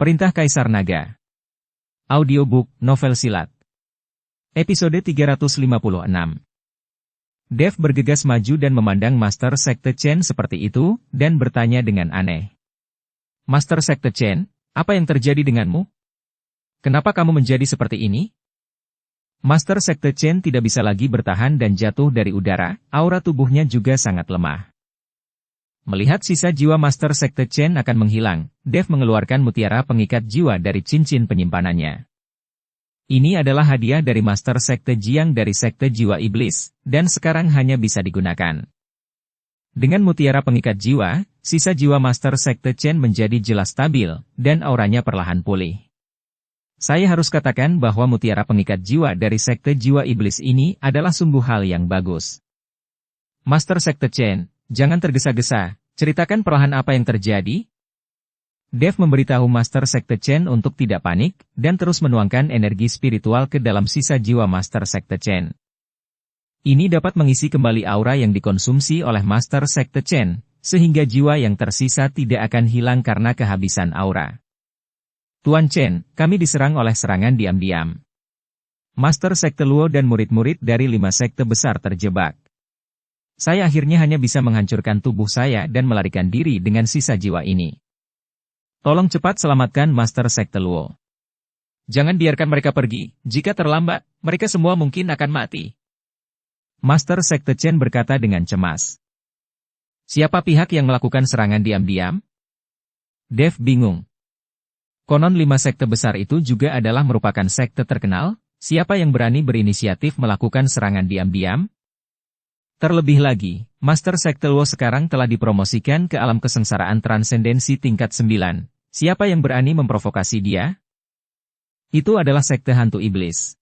Perintah Kaisar Naga. Audiobook, novel silat. Episode 356. Dev bergegas maju dan memandang Master Sekte Chen seperti itu, dan bertanya dengan aneh. Master Sekte Chen, apa yang terjadi denganmu? Kenapa kamu menjadi seperti ini? Master Sekte Chen tidak bisa lagi bertahan dan jatuh dari udara, aura tubuhnya juga sangat lemah. Melihat sisa jiwa Master Sekte Chen akan menghilang, Dev mengeluarkan mutiara pengikat jiwa dari cincin penyimpanannya. Ini adalah hadiah dari Master Sekte Jiang dari Sekte Jiwa Iblis, dan sekarang hanya bisa digunakan. Dengan mutiara pengikat jiwa, sisa jiwa Master Sekte Chen menjadi jelas stabil, dan auranya perlahan pulih. Saya harus katakan bahwa mutiara pengikat jiwa dari Sekte Jiwa Iblis ini adalah sungguh hal yang bagus. Master Sekte Chen, jangan tergesa-gesa, ceritakan perlahan apa yang terjadi. Dev memberitahu Master Sekte Chen untuk tidak panik, dan terus menuangkan energi spiritual ke dalam sisa jiwa Master Sekte Chen. Ini dapat mengisi kembali aura yang dikonsumsi oleh Master Sekte Chen, sehingga jiwa yang tersisa tidak akan hilang karena kehabisan aura. Tuan Chen, kami diserang oleh serangan diam-diam. Master Sekte Luo dan murid-murid dari 5 sekte besar terjebak. Saya akhirnya hanya bisa menghancurkan tubuh saya dan melarikan diri dengan sisa jiwa ini. Tolong cepat selamatkan Master Sekte Luo. Jangan biarkan mereka pergi, jika terlambat, mereka semua mungkin akan mati. Master Sekte Chen berkata dengan cemas. Siapa pihak yang melakukan serangan diam-diam? Dev bingung. Konon 5 sekte besar itu juga adalah merupakan sekte terkenal, siapa yang berani berinisiatif melakukan serangan diam-diam? Terlebih lagi, Master Sekte Luo sekarang telah dipromosikan ke alam kesengsaraan transendensi tingkat 9. Siapa yang berani memprovokasi dia? Itu adalah Sekte Hantu Iblis.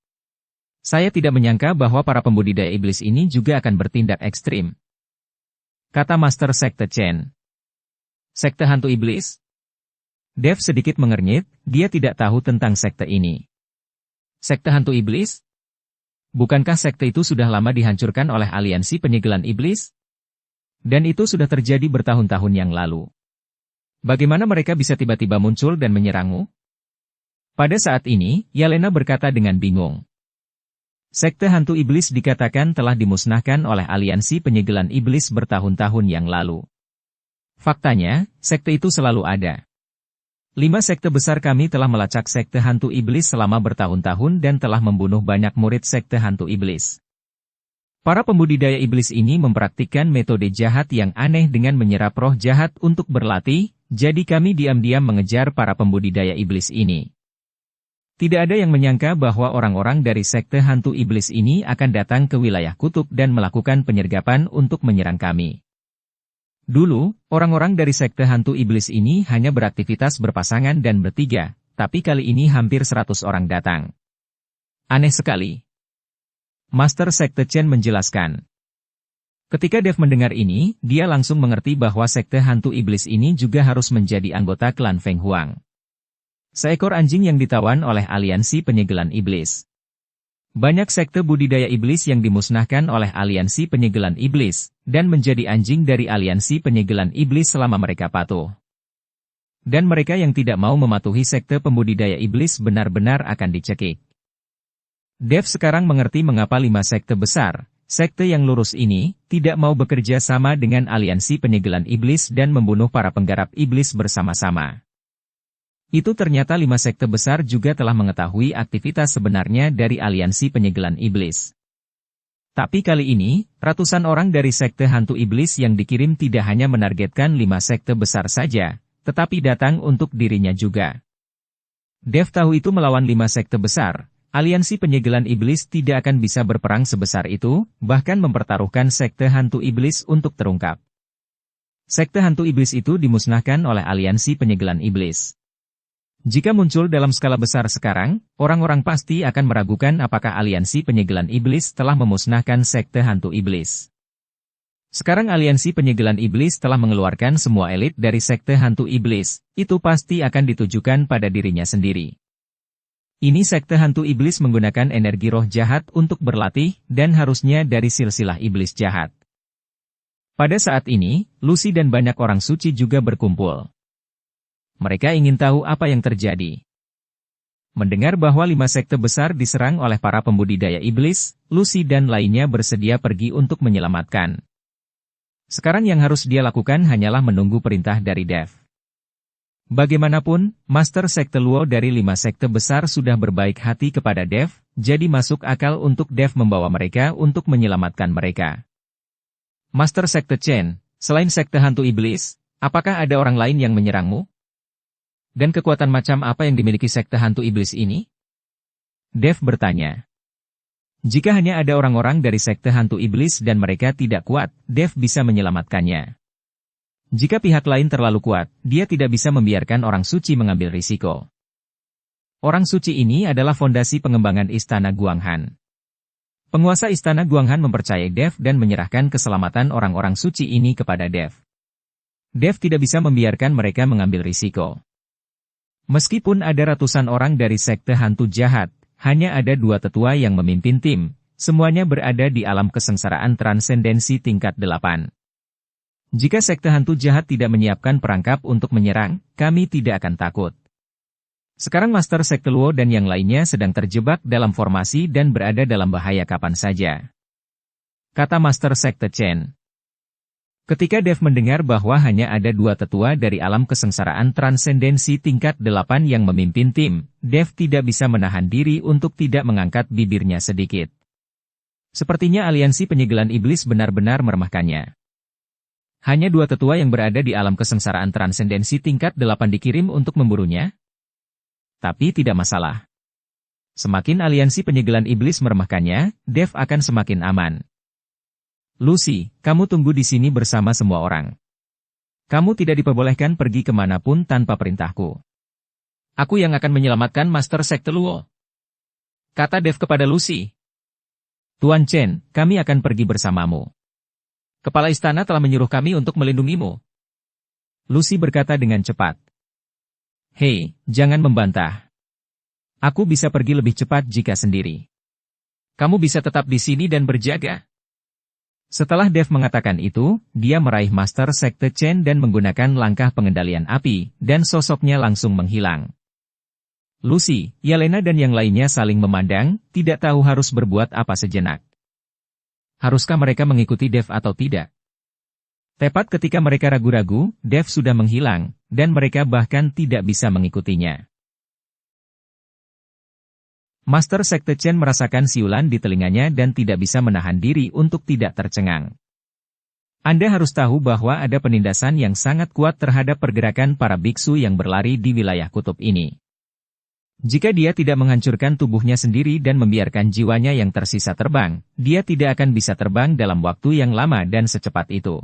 Saya tidak menyangka bahwa para pembudidaya iblis ini juga akan bertindak ekstrim. Kata Master Sekte Chen. Sekte Hantu Iblis? Dev sedikit mengernyit, dia tidak tahu tentang sekte ini. Sekte Hantu Iblis? Bukankah sekte itu sudah lama dihancurkan oleh aliansi penyegelan iblis? Dan itu sudah terjadi bertahun-tahun yang lalu. Bagaimana mereka bisa tiba-tiba muncul dan menyerangmu? Pada saat ini, Yelena berkata dengan bingung. Sekte Hantu Iblis dikatakan telah dimusnahkan oleh aliansi penyegelan iblis bertahun-tahun yang lalu. Faktanya, sekte itu selalu ada. 5 sekte besar kami telah melacak Sekte Hantu Iblis selama bertahun-tahun dan telah membunuh banyak murid Sekte Hantu Iblis. Para pembudidaya iblis ini mempraktikkan metode jahat yang aneh dengan menyerap roh jahat untuk berlatih, jadi kami diam-diam mengejar para pembudidaya iblis ini. Tidak ada yang menyangka bahwa orang-orang dari Sekte Hantu Iblis ini akan datang ke wilayah kutub dan melakukan penyergapan untuk menyerang kami. Dulu, orang-orang dari Sekte Hantu Iblis ini hanya beraktivitas berpasangan dan bertiga, tapi kali ini hampir 100 orang datang. Aneh sekali. Master Sekte Chen menjelaskan. Ketika Dev mendengar ini, dia langsung mengerti bahwa Sekte Hantu Iblis ini juga harus menjadi anggota klan Feng Huang. Seekor anjing yang ditawan oleh aliansi penyegelan iblis. Banyak sekte budidaya iblis yang dimusnahkan oleh aliansi penyegelan iblis, dan menjadi anjing dari aliansi penyegelan iblis selama mereka patuh. Dan mereka yang tidak mau mematuhi sekte pembudidaya iblis benar-benar akan dicekik. Dev sekarang mengerti mengapa 5 sekte besar, sekte yang lurus ini, tidak mau bekerja sama dengan aliansi penyegelan iblis dan membunuh para penggarap iblis bersama-sama. Itu ternyata 5 sekte besar juga telah mengetahui aktivitas sebenarnya dari aliansi penyegelan iblis. Tapi kali ini, ratusan orang dari Sekte Hantu Iblis yang dikirim tidak hanya menargetkan 5 sekte besar saja, tetapi datang untuk dirinya juga. Dev tahu itu melawan 5 sekte besar, aliansi penyegelan iblis tidak akan bisa berperang sebesar itu, bahkan mempertaruhkan Sekte Hantu Iblis untuk terungkap. Sekte Hantu Iblis itu dimusnahkan oleh aliansi penyegelan iblis. Jika muncul dalam skala besar sekarang, orang-orang pasti akan meragukan apakah aliansi penyegelan iblis telah memusnahkan Sekte Hantu Iblis. Sekarang aliansi penyegelan iblis telah mengeluarkan semua elit dari Sekte Hantu Iblis, itu pasti akan ditujukan pada dirinya sendiri. Ini Sekte Hantu Iblis menggunakan energi roh jahat untuk berlatih, dan harusnya dari silsilah iblis jahat. Pada saat ini, Lucy dan banyak orang suci juga berkumpul. Mereka ingin tahu apa yang terjadi. Mendengar bahwa 5 sekte besar diserang oleh para pembudidaya iblis, Lucy dan lainnya bersedia pergi untuk menyelamatkan. Sekarang yang harus dia lakukan hanyalah menunggu perintah dari Dev. Bagaimanapun, Master Sekte Luo dari 5 sekte besar sudah berbaik hati kepada Dev, jadi masuk akal untuk Dev membawa mereka untuk menyelamatkan mereka. Master Sekte Chen, selain sekte hantu iblis, apakah ada orang lain yang menyerangmu? Dan kekuatan macam apa yang dimiliki sekte hantu iblis ini? Dev bertanya. Jika hanya ada orang-orang dari sekte hantu iblis dan mereka tidak kuat, Dev bisa menyelamatkannya. Jika pihak lain terlalu kuat, dia tidak bisa membiarkan orang suci mengambil risiko. Orang suci ini adalah fondasi pengembangan Istana Guanghan. Penguasa Istana Guanghan mempercayai Dev dan menyerahkan keselamatan orang-orang suci ini kepada Dev. Dev tidak bisa membiarkan mereka mengambil risiko. Meskipun ada ratusan orang dari sekte hantu jahat, hanya ada 2 tetua yang memimpin tim, semuanya berada di alam kesengsaraan transendensi tingkat 8. Jika sekte hantu jahat tidak menyiapkan perangkap untuk menyerang, kami tidak akan takut. Sekarang Master Sekte Luo dan yang lainnya sedang terjebak dalam formasi dan berada dalam bahaya kapan saja. Kata Master Sekte Chen. Ketika Dev mendengar bahwa hanya ada 2 tetua dari alam kesengsaraan transendensi tingkat 8 yang memimpin tim, Dev tidak bisa menahan diri untuk tidak mengangkat bibirnya sedikit. Sepertinya aliansi penyegelan iblis benar-benar meremehkannya. Hanya 2 tetua yang berada di alam kesengsaraan transendensi tingkat 8 dikirim untuk memburunya? Tapi tidak masalah. Semakin aliansi penyegelan iblis meremehkannya, Dev akan semakin aman. Lucy, kamu tunggu di sini bersama semua orang. Kamu tidak diperbolehkan pergi kemanapun tanpa perintahku. Aku yang akan menyelamatkan Master Sekte Luo. Kata Dev kepada Lucy. Tuan Chen, kami akan pergi bersamamu. Kepala istana telah menyuruh kami untuk melindungimu. Lucy berkata dengan cepat. Hei, jangan membantah. Aku bisa pergi lebih cepat jika sendiri. Kamu bisa tetap di sini dan berjaga. Setelah Dev mengatakan itu, dia meraih Master Sekte Chen dan menggunakan langkah pengendalian api, dan sosoknya langsung menghilang. Lucy, Yelena dan yang lainnya saling memandang, tidak tahu harus berbuat apa sejenak. Haruskah mereka mengikuti Dev atau tidak? Tepat ketika mereka ragu-ragu, Dev sudah menghilang, dan mereka bahkan tidak bisa mengikutinya. Master Sekte Chen merasakan siulan di telinganya dan tidak bisa menahan diri untuk tidak tercengang. Anda harus tahu bahwa ada penindasan yang sangat kuat terhadap pergerakan para biksu yang berlari di wilayah kutub ini. Jika dia tidak menghancurkan tubuhnya sendiri dan membiarkan jiwanya yang tersisa terbang, dia tidak akan bisa terbang dalam waktu yang lama dan secepat itu.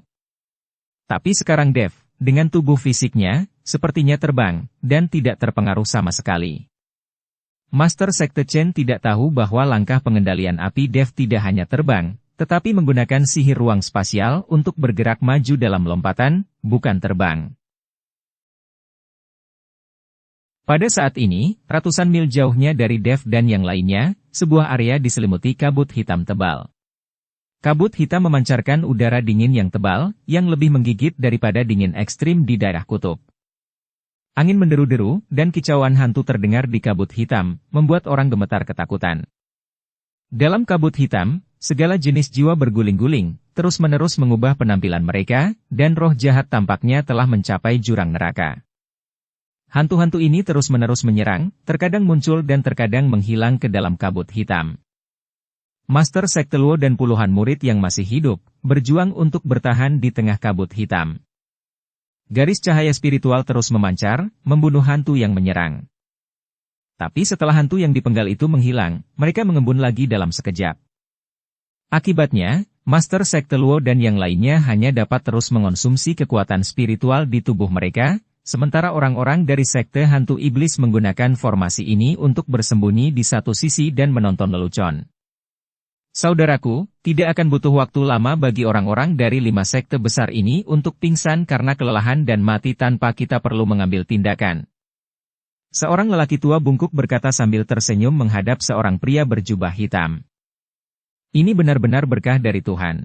Tapi sekarang Dev, dengan tubuh fisiknya, sepertinya terbang, dan tidak terpengaruh sama sekali. Master Sekte Chen tidak tahu bahwa langkah pengendalian api Dev tidak hanya terbang, tetapi menggunakan sihir ruang spasial untuk bergerak maju dalam lompatan, bukan terbang. Pada saat ini, ratusan mil jauhnya dari Dev dan yang lainnya, sebuah area diselimuti kabut hitam tebal. Kabut hitam memancarkan udara dingin yang tebal, yang lebih menggigit daripada dingin ekstrim di daerah kutub. Angin menderu-deru, dan kicauan hantu terdengar di kabut hitam, membuat orang gemetar ketakutan. Dalam kabut hitam, segala jenis jiwa berguling-guling, terus-menerus mengubah penampilan mereka, dan roh jahat tampaknya telah mencapai jurang neraka. Hantu-hantu ini terus-menerus menyerang, terkadang muncul dan terkadang menghilang ke dalam kabut hitam. Master Sekte Luo dan puluhan murid yang masih hidup, berjuang untuk bertahan di tengah kabut hitam. Garis cahaya spiritual terus memancar, membunuh hantu yang menyerang. Tapi setelah hantu yang dipenggal itu menghilang, mereka mengembun lagi dalam sekejap. Akibatnya, Master Sekte Luo dan yang lainnya hanya dapat terus mengonsumsi kekuatan spiritual di tubuh mereka, sementara orang-orang dari sekte hantu iblis menggunakan formasi ini untuk bersembunyi di satu sisi dan menonton lelucon. Saudaraku, tidak akan butuh waktu lama bagi orang-orang dari 5 sekte besar ini untuk pingsan karena kelelahan dan mati tanpa kita perlu mengambil tindakan. Seorang lelaki tua bungkuk berkata sambil tersenyum menghadap seorang pria berjubah hitam. Ini benar-benar berkah dari Tuhan.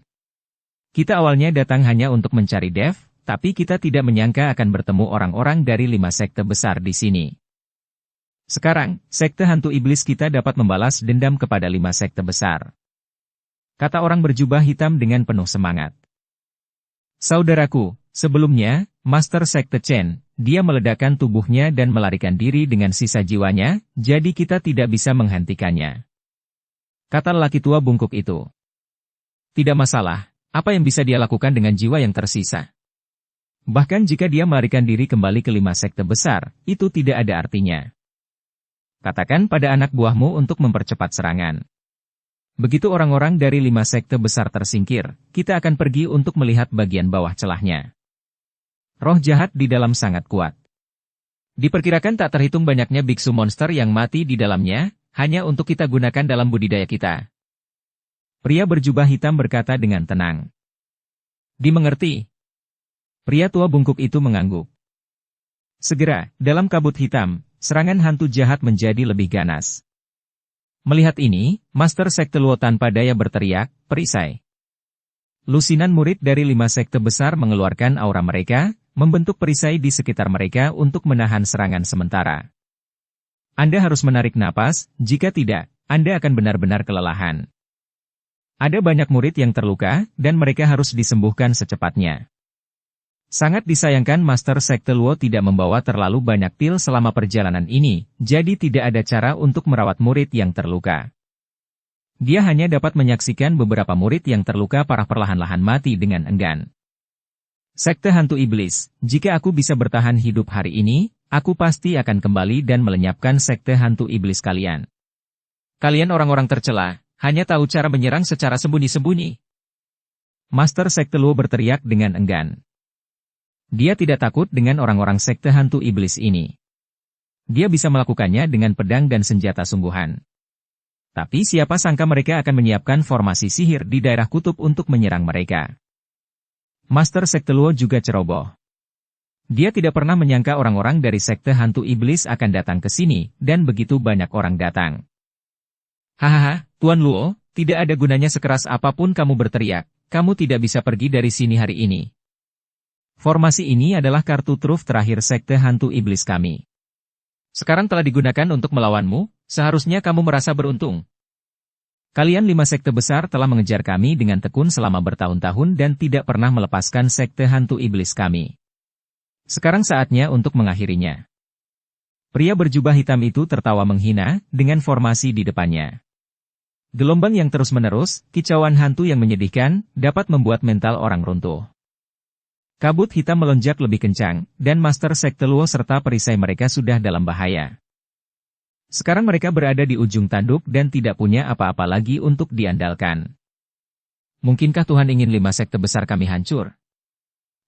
Kita awalnya datang hanya untuk mencari Dev, tapi kita tidak menyangka akan bertemu orang-orang dari 5 sekte besar di sini. Sekarang, sekte hantu iblis kita dapat membalas dendam kepada 5 sekte besar. Kata orang berjubah hitam dengan penuh semangat. Saudaraku, sebelumnya, Master Sekte Chen, dia meledakkan tubuhnya dan melarikan diri dengan sisa jiwanya, jadi kita tidak bisa menghentikannya. Kata lelaki tua bungkuk itu. Tidak masalah, apa yang bisa dia lakukan dengan jiwa yang tersisa? Bahkan jika dia melarikan diri kembali ke 5 sekte besar, itu tidak ada artinya. Katakan pada anak buahmu untuk mempercepat serangan. Begitu orang-orang dari 5 sekte besar tersingkir, kita akan pergi untuk melihat bagian bawah celahnya. Roh jahat di dalam sangat kuat. Diperkirakan tak terhitung banyaknya biksu monster yang mati di dalamnya, hanya untuk kita gunakan dalam budidaya kita. Pria berjubah hitam berkata dengan tenang. Dimengerti. Pria tua bungkuk itu mengangguk. Segera, dalam kabut hitam, serangan hantu jahat menjadi lebih ganas. Melihat ini, Master Sekte Luo tanpa daya berteriak, perisai. Lusinan murid dari 5 sekte besar mengeluarkan aura mereka, membentuk perisai di sekitar mereka untuk menahan serangan sementara. Anda harus menarik napas, jika tidak, Anda akan benar-benar kelelahan. Ada banyak murid yang terluka, dan mereka harus disembuhkan secepatnya. Sangat disayangkan Master Sekte Luo tidak membawa terlalu banyak pil selama perjalanan ini, jadi tidak ada cara untuk merawat murid yang terluka. Dia hanya dapat menyaksikan beberapa murid yang terluka parah perlahan-lahan mati dengan enggan. Sekte Hantu Iblis, jika aku bisa bertahan hidup hari ini, aku pasti akan kembali dan melenyapkan Sekte Hantu Iblis kalian. Kalian orang-orang tercela, hanya tahu cara menyerang secara sembunyi-sembunyi. Master Sekte Luo berteriak dengan enggan. Dia tidak takut dengan orang-orang Sekte Hantu Iblis ini. Dia bisa melakukannya dengan pedang dan senjata sungguhan. Tapi siapa sangka mereka akan menyiapkan formasi sihir di daerah kutub untuk menyerang mereka. Master Sekte Luo juga ceroboh. Dia tidak pernah menyangka orang-orang dari Sekte Hantu Iblis akan datang ke sini, dan begitu banyak orang datang. Hahaha, Tuan Luo, tidak ada gunanya sekeras apapun kamu berteriak, kamu tidak bisa pergi dari sini hari ini. Formasi ini adalah kartu truf terakhir Sekte Hantu Iblis kami. Sekarang telah digunakan untuk melawanmu, seharusnya kamu merasa beruntung. Kalian 5 sekte besar telah mengejar kami dengan tekun selama bertahun-tahun dan tidak pernah melepaskan Sekte Hantu Iblis kami. Sekarang saatnya untuk mengakhirinya. Pria berjubah hitam itu tertawa menghina, dengan formasi di depannya. Gelombang yang terus-menerus, kicauan hantu yang menyedihkan, dapat membuat mental orang runtuh. Kabut hitam melonjak lebih kencang, dan Master Sekte Luo serta perisai mereka sudah dalam bahaya. Sekarang mereka berada di ujung tanduk dan tidak punya apa-apa lagi untuk diandalkan. Mungkinkah Tuhan ingin 5 sekte besar kami hancur?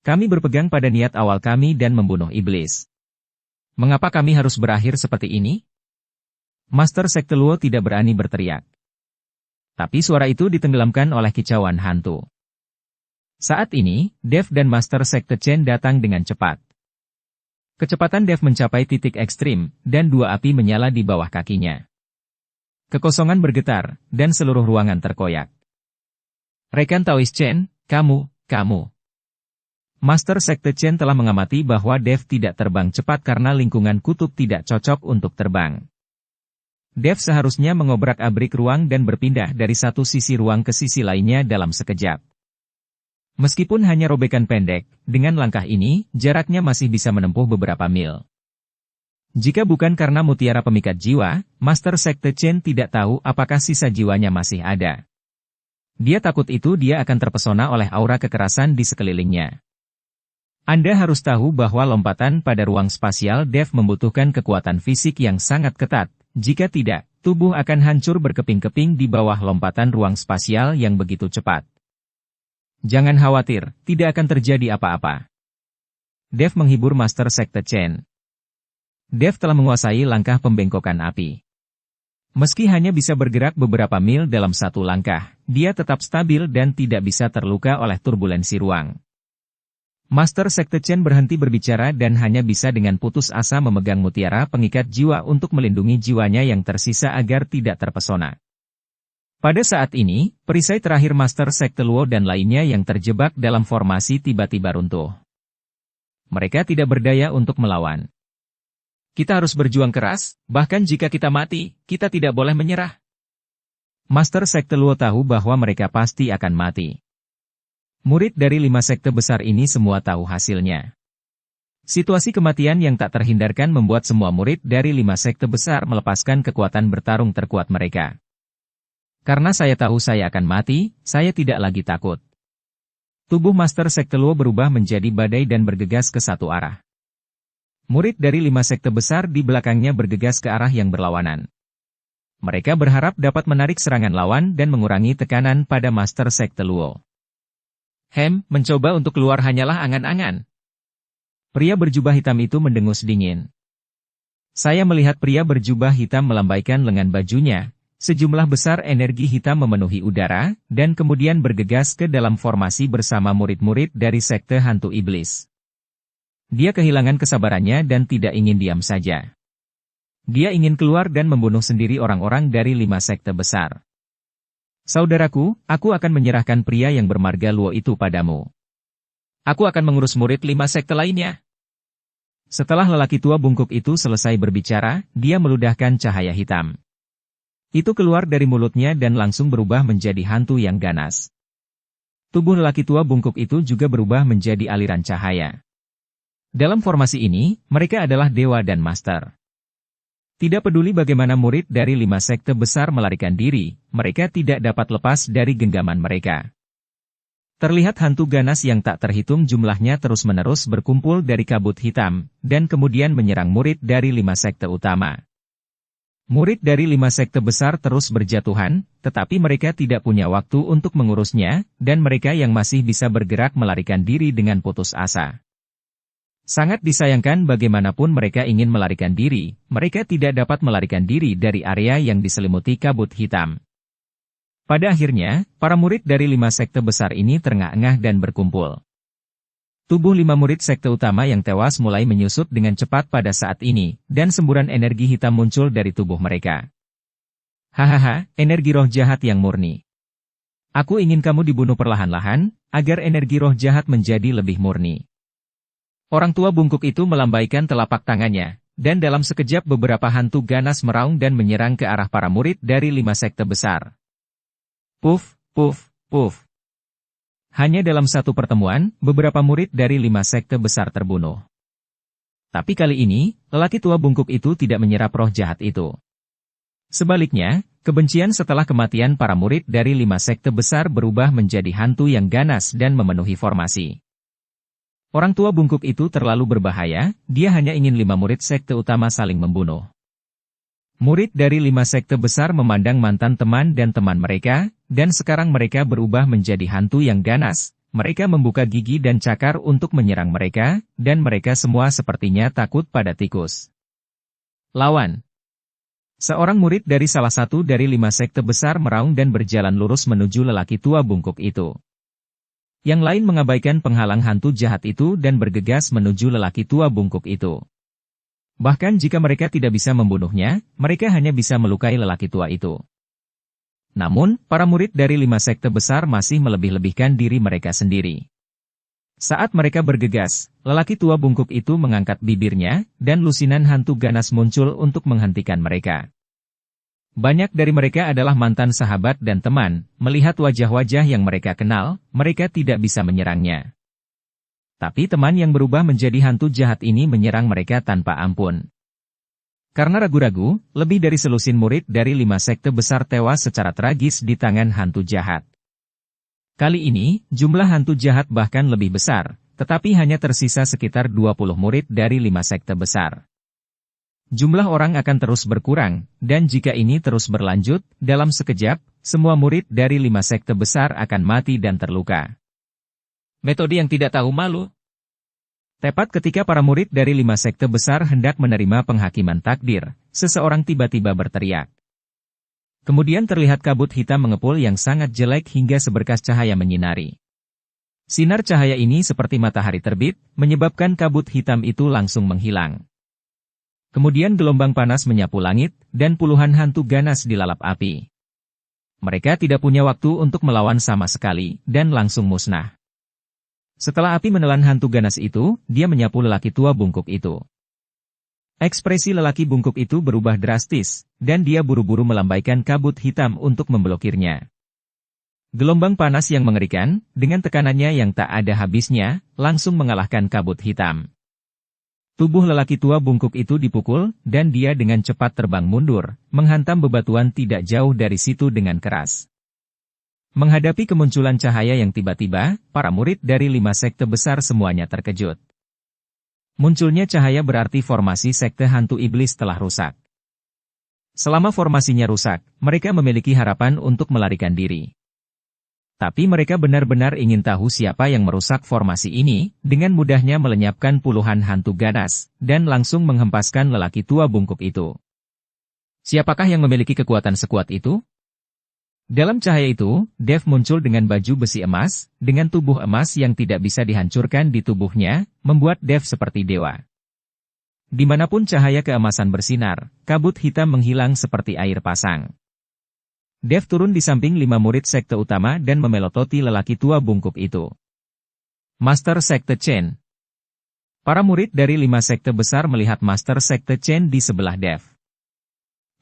Kami berpegang pada niat awal kami dan membunuh iblis. Mengapa kami harus berakhir seperti ini? Master Sekte Luo tidak berani berteriak. Tapi suara itu ditenggelamkan oleh kicauan hantu. Saat ini, Dev dan Master Sekte Chen datang dengan cepat. Kecepatan Dev mencapai titik ekstrim, dan 2 api menyala di bawah kakinya. Kekosongan bergetar, dan seluruh ruangan terkoyak. Rekan Taoist Chen, kamu. Master Sekte Chen telah mengamati bahwa Dev tidak terbang cepat karena lingkungan kutub tidak cocok untuk terbang. Dev seharusnya mengobrak-abrik ruang dan berpindah dari satu sisi ruang ke sisi lainnya dalam sekejap. Meskipun hanya robekan pendek, dengan langkah ini, jaraknya masih bisa menempuh beberapa mil. Jika bukan karena mutiara pemikat jiwa, Master Sekte Chen tidak tahu apakah sisa jiwanya masih ada. Dia takut dia akan terpesona oleh aura kekerasan di sekelilingnya. Anda harus tahu bahwa lompatan pada ruang spasial Dev membutuhkan kekuatan fisik yang sangat ketat. Jika tidak, tubuh akan hancur berkeping-keping di bawah lompatan ruang spasial yang begitu cepat. Jangan khawatir, tidak akan terjadi apa-apa. Dev menghibur Master Sekte Chen. Dev telah menguasai langkah pembengkokan api. Meski hanya bisa bergerak beberapa mil dalam satu langkah, dia tetap stabil dan tidak bisa terluka oleh turbulensi ruang. Master Sekte Chen berhenti berbicara dan hanya bisa dengan putus asa memegang mutiara pengikat jiwa untuk melindungi jiwanya yang tersisa agar tidak terpesona. Pada saat ini, perisai terakhir Master Sekte Luo dan lainnya yang terjebak dalam formasi tiba-tiba runtuh. Mereka tidak berdaya untuk melawan. Kita harus berjuang keras, bahkan jika kita mati, kita tidak boleh menyerah. Master Sekte Luo tahu bahwa mereka pasti akan mati. Murid dari 5 sekte besar ini semua tahu hasilnya. Situasi kematian yang tak terhindarkan membuat semua murid dari 5 sekte besar melepaskan kekuatan bertarung terkuat mereka. Karena saya tahu saya akan mati, saya tidak lagi takut. Tubuh Master Sekte Luo berubah menjadi badai dan bergegas ke satu arah. Murid dari 5 sekte besar di belakangnya bergegas ke arah yang berlawanan. Mereka berharap dapat menarik serangan lawan dan mengurangi tekanan pada Master Sekte Luo. Mencoba untuk keluar hanyalah angan-angan. Pria berjubah hitam itu mendengus dingin. Saya melihat pria berjubah hitam melambaikan lengan bajunya, sejumlah besar energi hitam memenuhi udara, dan kemudian bergegas ke dalam formasi bersama murid-murid dari Sekte Hantu Iblis. Dia kehilangan kesabarannya dan tidak ingin diam saja. Dia ingin keluar dan membunuh sendiri orang-orang dari 5 sekte besar. Saudaraku, aku akan menyerahkan pria yang bermarga Luo itu padamu. Aku akan mengurus murid 5 sekte lainnya. Setelah lelaki tua bungkuk itu selesai berbicara, dia meludahkan cahaya hitam. Itu keluar dari mulutnya dan langsung berubah menjadi hantu yang ganas. Tubuh lelaki tua bungkuk itu juga berubah menjadi aliran cahaya. Dalam formasi ini, mereka adalah dewa dan master. Tidak peduli bagaimana murid dari 5 sekte besar melarikan diri, mereka tidak dapat lepas dari genggaman mereka. Terlihat hantu ganas yang tak terhitung jumlahnya terus-menerus berkumpul dari kabut hitam, dan kemudian menyerang murid dari 5 sekte utama. Murid dari 5 sekte besar terus berjatuhan, tetapi mereka tidak punya waktu untuk mengurusnya, dan mereka yang masih bisa bergerak melarikan diri dengan putus asa. Sangat disayangkan bagaimanapun mereka ingin melarikan diri, mereka tidak dapat melarikan diri dari area yang diselimuti kabut hitam. Pada akhirnya, para murid dari 5 sekte besar ini terengah-engah dan berkumpul. Tubuh 5 murid sekte utama yang tewas mulai menyusut dengan cepat pada saat ini, dan semburan energi hitam muncul dari tubuh mereka. Hahaha, energi roh jahat yang murni. Aku ingin kamu dibunuh perlahan-lahan, agar energi roh jahat menjadi lebih murni. Orang tua bungkuk itu melambaikan telapak tangannya, dan dalam sekejap beberapa hantu ganas meraung dan menyerang ke arah para murid dari 5 sekte besar. Puf, puf, puf. Hanya dalam satu pertemuan, beberapa murid dari 5 sekte besar terbunuh. Tapi kali ini, lelaki tua bungkuk itu tidak menyerap roh jahat itu. Sebaliknya, kebencian setelah kematian para murid dari 5 sekte besar berubah menjadi hantu yang ganas dan memenuhi formasi. Orang tua bungkuk itu terlalu berbahaya, dia hanya ingin 5 murid sekte utama saling membunuh. Murid dari 5 sekte besar memandang mantan teman dan teman mereka, dan sekarang mereka berubah menjadi hantu yang ganas. Mereka membuka gigi dan cakar untuk menyerang mereka, dan mereka semua sepertinya takut pada tikus. Lawan. Seorang murid dari salah satu dari 5 sekte besar meraung dan berjalan lurus menuju lelaki tua bungkuk itu. Yang lain mengabaikan penghalang hantu jahat itu dan bergegas menuju lelaki tua bungkuk itu. Bahkan jika mereka tidak bisa membunuhnya, mereka hanya bisa melukai lelaki tua itu. Namun, para murid dari 5 sekte besar masih melebih-lebihkan diri mereka sendiri. Saat mereka bergegas, lelaki tua bungkuk itu mengangkat bibirnya, dan lusinan hantu ganas muncul untuk menghentikan mereka. Banyak dari mereka adalah mantan sahabat dan teman, melihat wajah-wajah yang mereka kenal, mereka tidak bisa menyerangnya. Tapi teman yang berubah menjadi hantu jahat ini menyerang mereka tanpa ampun. Karena ragu-ragu, lebih dari selusin murid dari 5 sekte besar tewas secara tragis di tangan hantu jahat. Kali ini, jumlah hantu jahat bahkan lebih besar, tetapi hanya tersisa sekitar 20 murid dari 5 sekte besar. Jumlah orang akan terus berkurang, dan jika ini terus berlanjut, dalam sekejap, semua murid dari 5 sekte besar akan mati dan terluka. Metode yang tidak tahu malu. Tepat ketika para murid dari 5 sekte besar hendak menerima penghakiman takdir, seseorang tiba-tiba berteriak. Kemudian terlihat kabut hitam mengepul yang sangat jelek hingga seberkas cahaya menyinari. Sinar cahaya ini seperti matahari terbit, menyebabkan kabut hitam itu langsung menghilang. Kemudian gelombang panas menyapu langit, dan puluhan hantu ganas dilalap api. Mereka tidak punya waktu untuk melawan sama sekali, dan langsung musnah. Setelah api menelan hantu ganas itu, dia menyapu lelaki tua bungkuk itu. Ekspresi lelaki bungkuk itu berubah drastis, dan dia buru-buru melambaikan kabut hitam untuk memblokirnya. Gelombang panas yang mengerikan, dengan tekanannya yang tak ada habisnya, langsung mengalahkan kabut hitam. Tubuh lelaki tua bungkuk itu dipukul, dan dia dengan cepat terbang mundur, menghantam bebatuan tidak jauh dari situ dengan keras. Menghadapi kemunculan cahaya yang tiba-tiba, para murid dari 5 sekte besar semuanya terkejut. Munculnya cahaya berarti formasi sekte hantu iblis telah rusak. Selama formasinya rusak, mereka memiliki harapan untuk melarikan diri. Tapi mereka benar-benar ingin tahu siapa yang merusak formasi ini, dengan mudahnya melenyapkan puluhan hantu ganas, dan langsung menghempaskan lelaki tua bungkuk itu. Siapakah yang memiliki kekuatan sekuat itu? Dalam cahaya itu, Dev muncul dengan baju besi emas, dengan tubuh emas yang tidak bisa dihancurkan di tubuhnya, membuat Dev seperti dewa. Dimanapun cahaya keemasan bersinar, kabut hitam menghilang seperti air pasang. Dev turun di samping 5 murid sekte utama dan memelototi lelaki tua bungkuk itu. Master Sekte Chen. Para murid dari 5 sekte besar melihat Master Sekte Chen di sebelah Dev.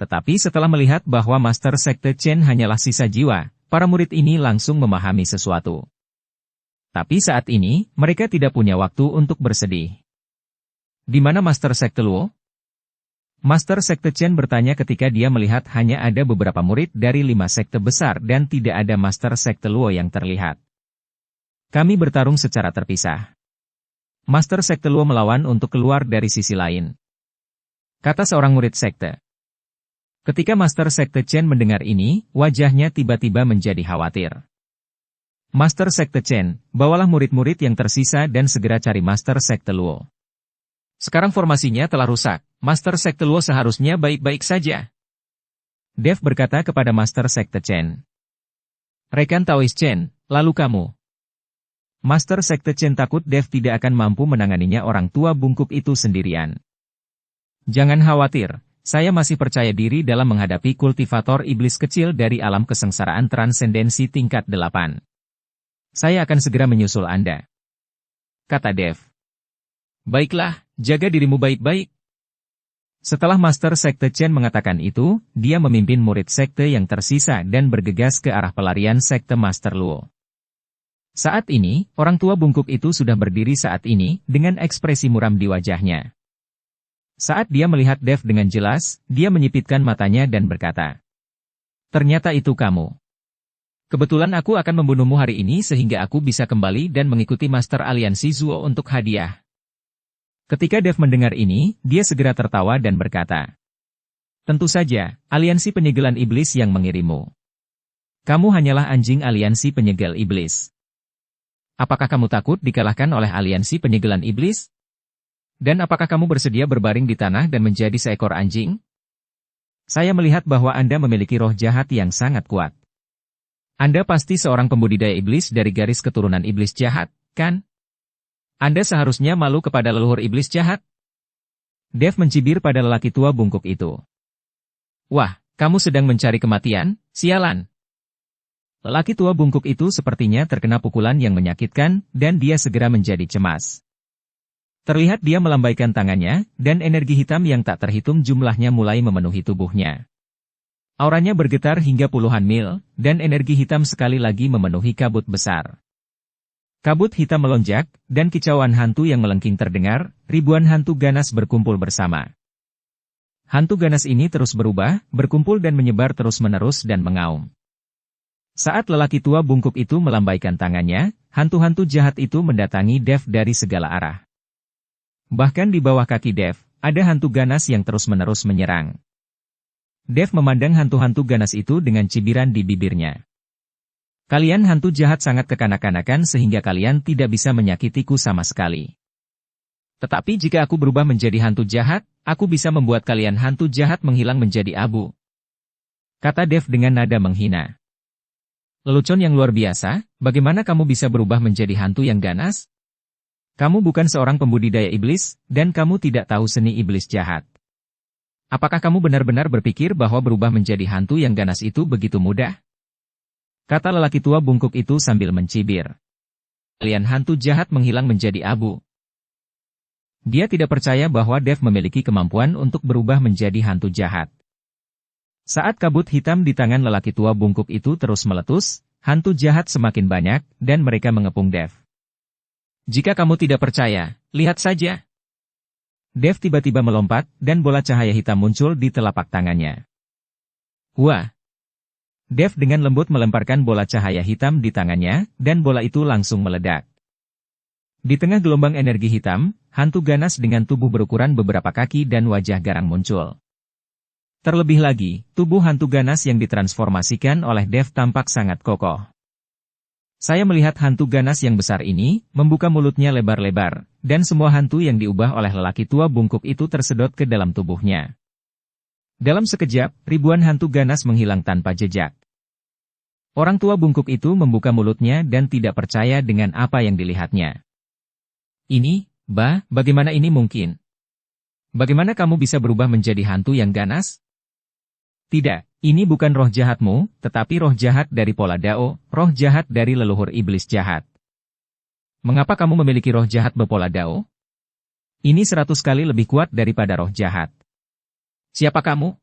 Tetapi setelah melihat bahwa Master Sekte Chen hanyalah sisa jiwa, para murid ini langsung memahami sesuatu. Tapi saat ini, mereka tidak punya waktu untuk bersedih. Di mana Master Sekte Luo? Master Sekte Chen bertanya ketika dia melihat hanya ada beberapa murid dari 5 sekte besar dan tidak ada Master Sekte Luo yang terlihat. Kami bertarung secara terpisah. Master Sekte Luo melawan untuk keluar dari sisi lain, kata seorang murid sekte. Ketika Master Sekte Chen mendengar ini, wajahnya tiba-tiba menjadi khawatir. Master Sekte Chen, bawalah murid-murid yang tersisa dan segera cari Master Sekte Luo. Sekarang formasinya telah rusak, Master Sekte Luo seharusnya baik-baik saja. Dev berkata kepada Master Sekte Chen. Rekan Taois Chen, lalu kamu? Master Sekte Chen takut Dev tidak akan mampu menanganinya orang tua bungkuk itu sendirian. Jangan khawatir. Saya masih percaya diri dalam menghadapi kultivator iblis kecil dari alam kesengsaraan transendensi tingkat 8. Saya akan segera menyusul Anda, kata Dev. Baiklah, jaga dirimu baik-baik. Setelah Master Sekte Chen mengatakan itu, dia memimpin murid sekte yang tersisa dan bergegas ke arah pelarian sekte Master Luo. Saat ini, orang tua bungkuk itu sudah berdiri saat ini, dengan ekspresi muram di wajahnya. Saat dia melihat Dev dengan jelas, dia menyipitkan matanya dan berkata, ternyata itu kamu. Kebetulan aku akan membunuhmu hari ini sehingga aku bisa kembali dan mengikuti Master Aliansi Zuo untuk hadiah. Ketika Dev mendengar ini, dia segera tertawa dan berkata, tentu saja, Aliansi Penyegelan Iblis yang mengirimmu. Kamu hanyalah anjing Aliansi Penyegel Iblis. Apakah kamu takut dikalahkan oleh Aliansi Penyegelan Iblis? Dan apakah kamu bersedia berbaring di tanah dan menjadi seekor anjing? Saya melihat bahwa Anda memiliki roh jahat yang sangat kuat. Anda pasti seorang pembudidaya iblis dari garis keturunan iblis jahat, kan? Anda seharusnya malu kepada leluhur iblis jahat. Dev mencibir pada lelaki tua bungkuk itu. Wah, kamu sedang mencari kematian, sialan. Lelaki tua bungkuk itu sepertinya terkena pukulan yang menyakitkan, dan dia segera menjadi cemas. Terlihat dia melambaikan tangannya, dan energi hitam yang tak terhitung jumlahnya mulai memenuhi tubuhnya. Auranya bergetar hingga puluhan mil, dan energi hitam sekali lagi memenuhi kabut besar. Kabut hitam melonjak, dan kicauan hantu yang melengking terdengar, ribuan hantu ganas berkumpul bersama. Hantu ganas ini terus berubah, berkumpul dan menyebar terus-menerus dan mengaum. Saat lelaki tua bungkuk itu melambaikan tangannya, hantu-hantu jahat itu mendatangi Dev dari segala arah. Bahkan di bawah kaki Dev, ada hantu ganas yang terus-menerus menyerang. Dev memandang hantu-hantu ganas itu dengan cibiran di bibirnya. Kalian hantu jahat sangat kekanak-kanakan sehingga kalian tidak bisa menyakitiku sama sekali. Tetapi jika aku berubah menjadi hantu jahat, aku bisa membuat kalian hantu jahat menghilang menjadi abu. Kata Dev dengan nada menghina. Lelucon yang luar biasa, bagaimana kamu bisa berubah menjadi hantu yang ganas? Kamu bukan seorang pembudidaya iblis, dan kamu tidak tahu seni iblis jahat. Apakah kamu benar-benar berpikir bahwa berubah menjadi hantu yang ganas itu begitu mudah? Kata lelaki tua bungkuk itu sambil mencibir. pengendalian hantu jahat menghilang menjadi abu. Dia tidak percaya bahwa Dev memiliki kemampuan untuk berubah menjadi hantu jahat. Saat kabut hitam di tangan lelaki tua bungkuk itu terus meletus, hantu jahat semakin banyak, dan mereka mengepung Dev. Jika kamu tidak percaya, lihat saja. Dev tiba-tiba melompat, dan bola cahaya hitam muncul di telapak tangannya. Wah! Dev dengan lembut melemparkan bola cahaya hitam di tangannya, dan bola itu langsung meledak. Di tengah gelombang energi hitam, hantu ganas dengan tubuh berukuran beberapa kaki dan wajah garang muncul. Terlebih lagi, tubuh hantu ganas yang ditransformasikan oleh Dev tampak sangat kokoh. Saya melihat hantu ganas yang besar ini, membuka mulutnya lebar-lebar, dan semua hantu yang diubah oleh lelaki tua bungkuk itu tersedot ke dalam tubuhnya. Dalam sekejap, ribuan hantu ganas menghilang tanpa jejak. Orang tua bungkuk itu membuka mulutnya dan tidak percaya dengan apa yang dilihatnya. Ini, bagaimana ini mungkin? Bagaimana kamu bisa berubah menjadi hantu yang ganas? Tidak, ini bukan roh jahatmu, tetapi roh jahat dari Pola Dao, roh jahat dari leluhur iblis jahat. Mengapa kamu memiliki roh jahat berpola Dao? Ini 100 kali lebih kuat daripada roh jahat. Siapa kamu?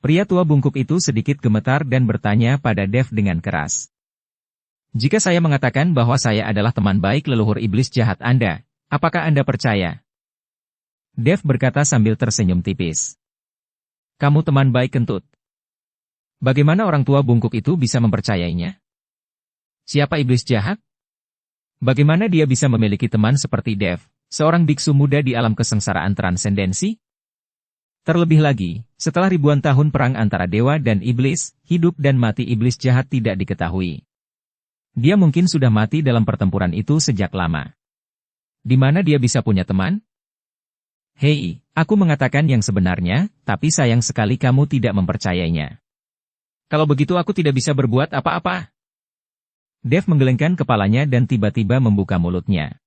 Pria tua bungkuk itu sedikit gemetar dan bertanya pada Dev dengan keras. Jika saya mengatakan bahwa saya adalah teman baik leluhur iblis jahat Anda, apakah Anda percaya? Dev berkata sambil tersenyum tipis. Kamu teman baik kentut. Bagaimana orang tua bungkuk itu bisa mempercayainya? Siapa iblis jahat? Bagaimana dia bisa memiliki teman seperti Dev, seorang biksu muda di alam kesengsaraan transendensi? Terlebih lagi, setelah ribuan tahun perang antara dewa dan iblis, hidup dan mati iblis jahat tidak diketahui. Dia mungkin sudah mati dalam pertempuran itu sejak lama. Di mana dia bisa punya teman? Hei, aku mengatakan yang sebenarnya, tapi sayang sekali kamu tidak mempercayainya. Kalau begitu aku tidak bisa berbuat apa-apa. Dev menggelengkan kepalanya dan tiba-tiba membuka mulutnya.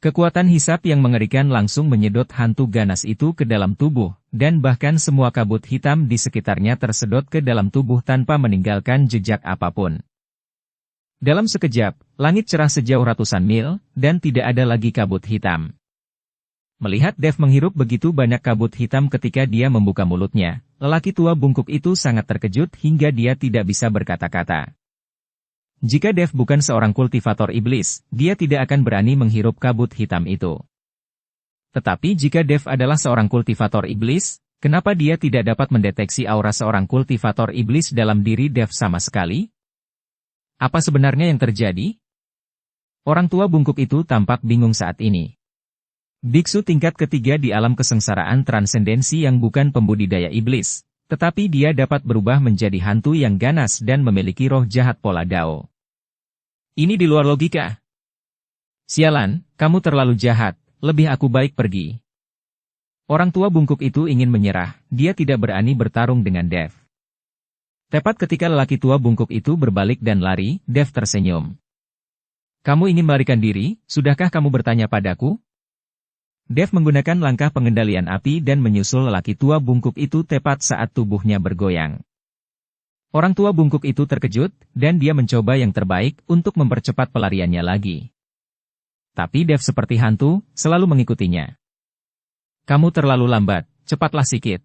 Kekuatan hisap yang mengerikan langsung menyedot hantu ganas itu ke dalam tubuh, dan bahkan semua kabut hitam di sekitarnya tersedot ke dalam tubuh tanpa meninggalkan jejak apapun. Dalam sekejap, langit cerah sejauh ratusan mil, dan tidak ada lagi kabut hitam. Melihat Dev menghirup begitu banyak kabut hitam ketika dia membuka mulutnya, lelaki tua bungkuk itu sangat terkejut hingga dia tidak bisa berkata-kata. Jika Dev bukan seorang kultivator iblis, dia tidak akan berani menghirup kabut hitam itu. Tetapi jika Dev adalah seorang kultivator iblis, kenapa dia tidak dapat mendeteksi aura seorang kultivator iblis dalam diri Dev sama sekali? Apa sebenarnya yang terjadi? Orang tua bungkuk itu tampak bingung saat ini. Biksu tingkat ketiga di alam kesengsaraan transendensi yang bukan pembudidaya iblis, tetapi dia dapat berubah menjadi hantu yang ganas dan memiliki roh jahat Pola Dao. Ini di luar logika. Sialan, kamu terlalu jahat, lebih aku baik pergi. Orang tua bungkuk itu ingin menyerah, dia tidak berani bertarung dengan Dev. Tepat ketika lelaki tua bungkuk itu berbalik dan lari, Dev tersenyum. Kamu ingin melarikan diri, sudahkah kamu bertanya padaku? Dev menggunakan langkah pengendalian api dan menyusul lelaki tua bungkuk itu tepat saat tubuhnya bergoyang. Orang tua bungkuk itu terkejut, dan dia mencoba yang terbaik untuk mempercepat pelariannya lagi. Tapi Dev seperti hantu, selalu mengikutinya. Kamu terlalu lambat, cepatlah sikit.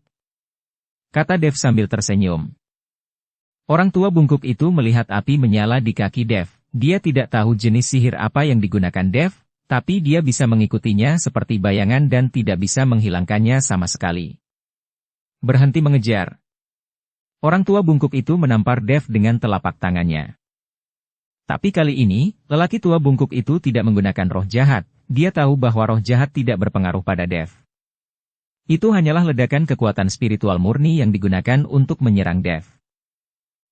Kata Dev sambil tersenyum. Orang tua bungkuk itu melihat api menyala di kaki Dev. Dia tidak tahu jenis sihir apa yang digunakan Dev, tapi dia bisa mengikutinya seperti bayangan dan tidak bisa menghilangkannya sama sekali. Berhenti mengejar. Orang tua bungkuk itu menampar Dev dengan telapak tangannya. Tapi kali ini, lelaki tua bungkuk itu tidak menggunakan roh jahat, dia tahu bahwa roh jahat tidak berpengaruh pada Dev. Itu hanyalah ledakan kekuatan spiritual murni yang digunakan untuk menyerang Dev.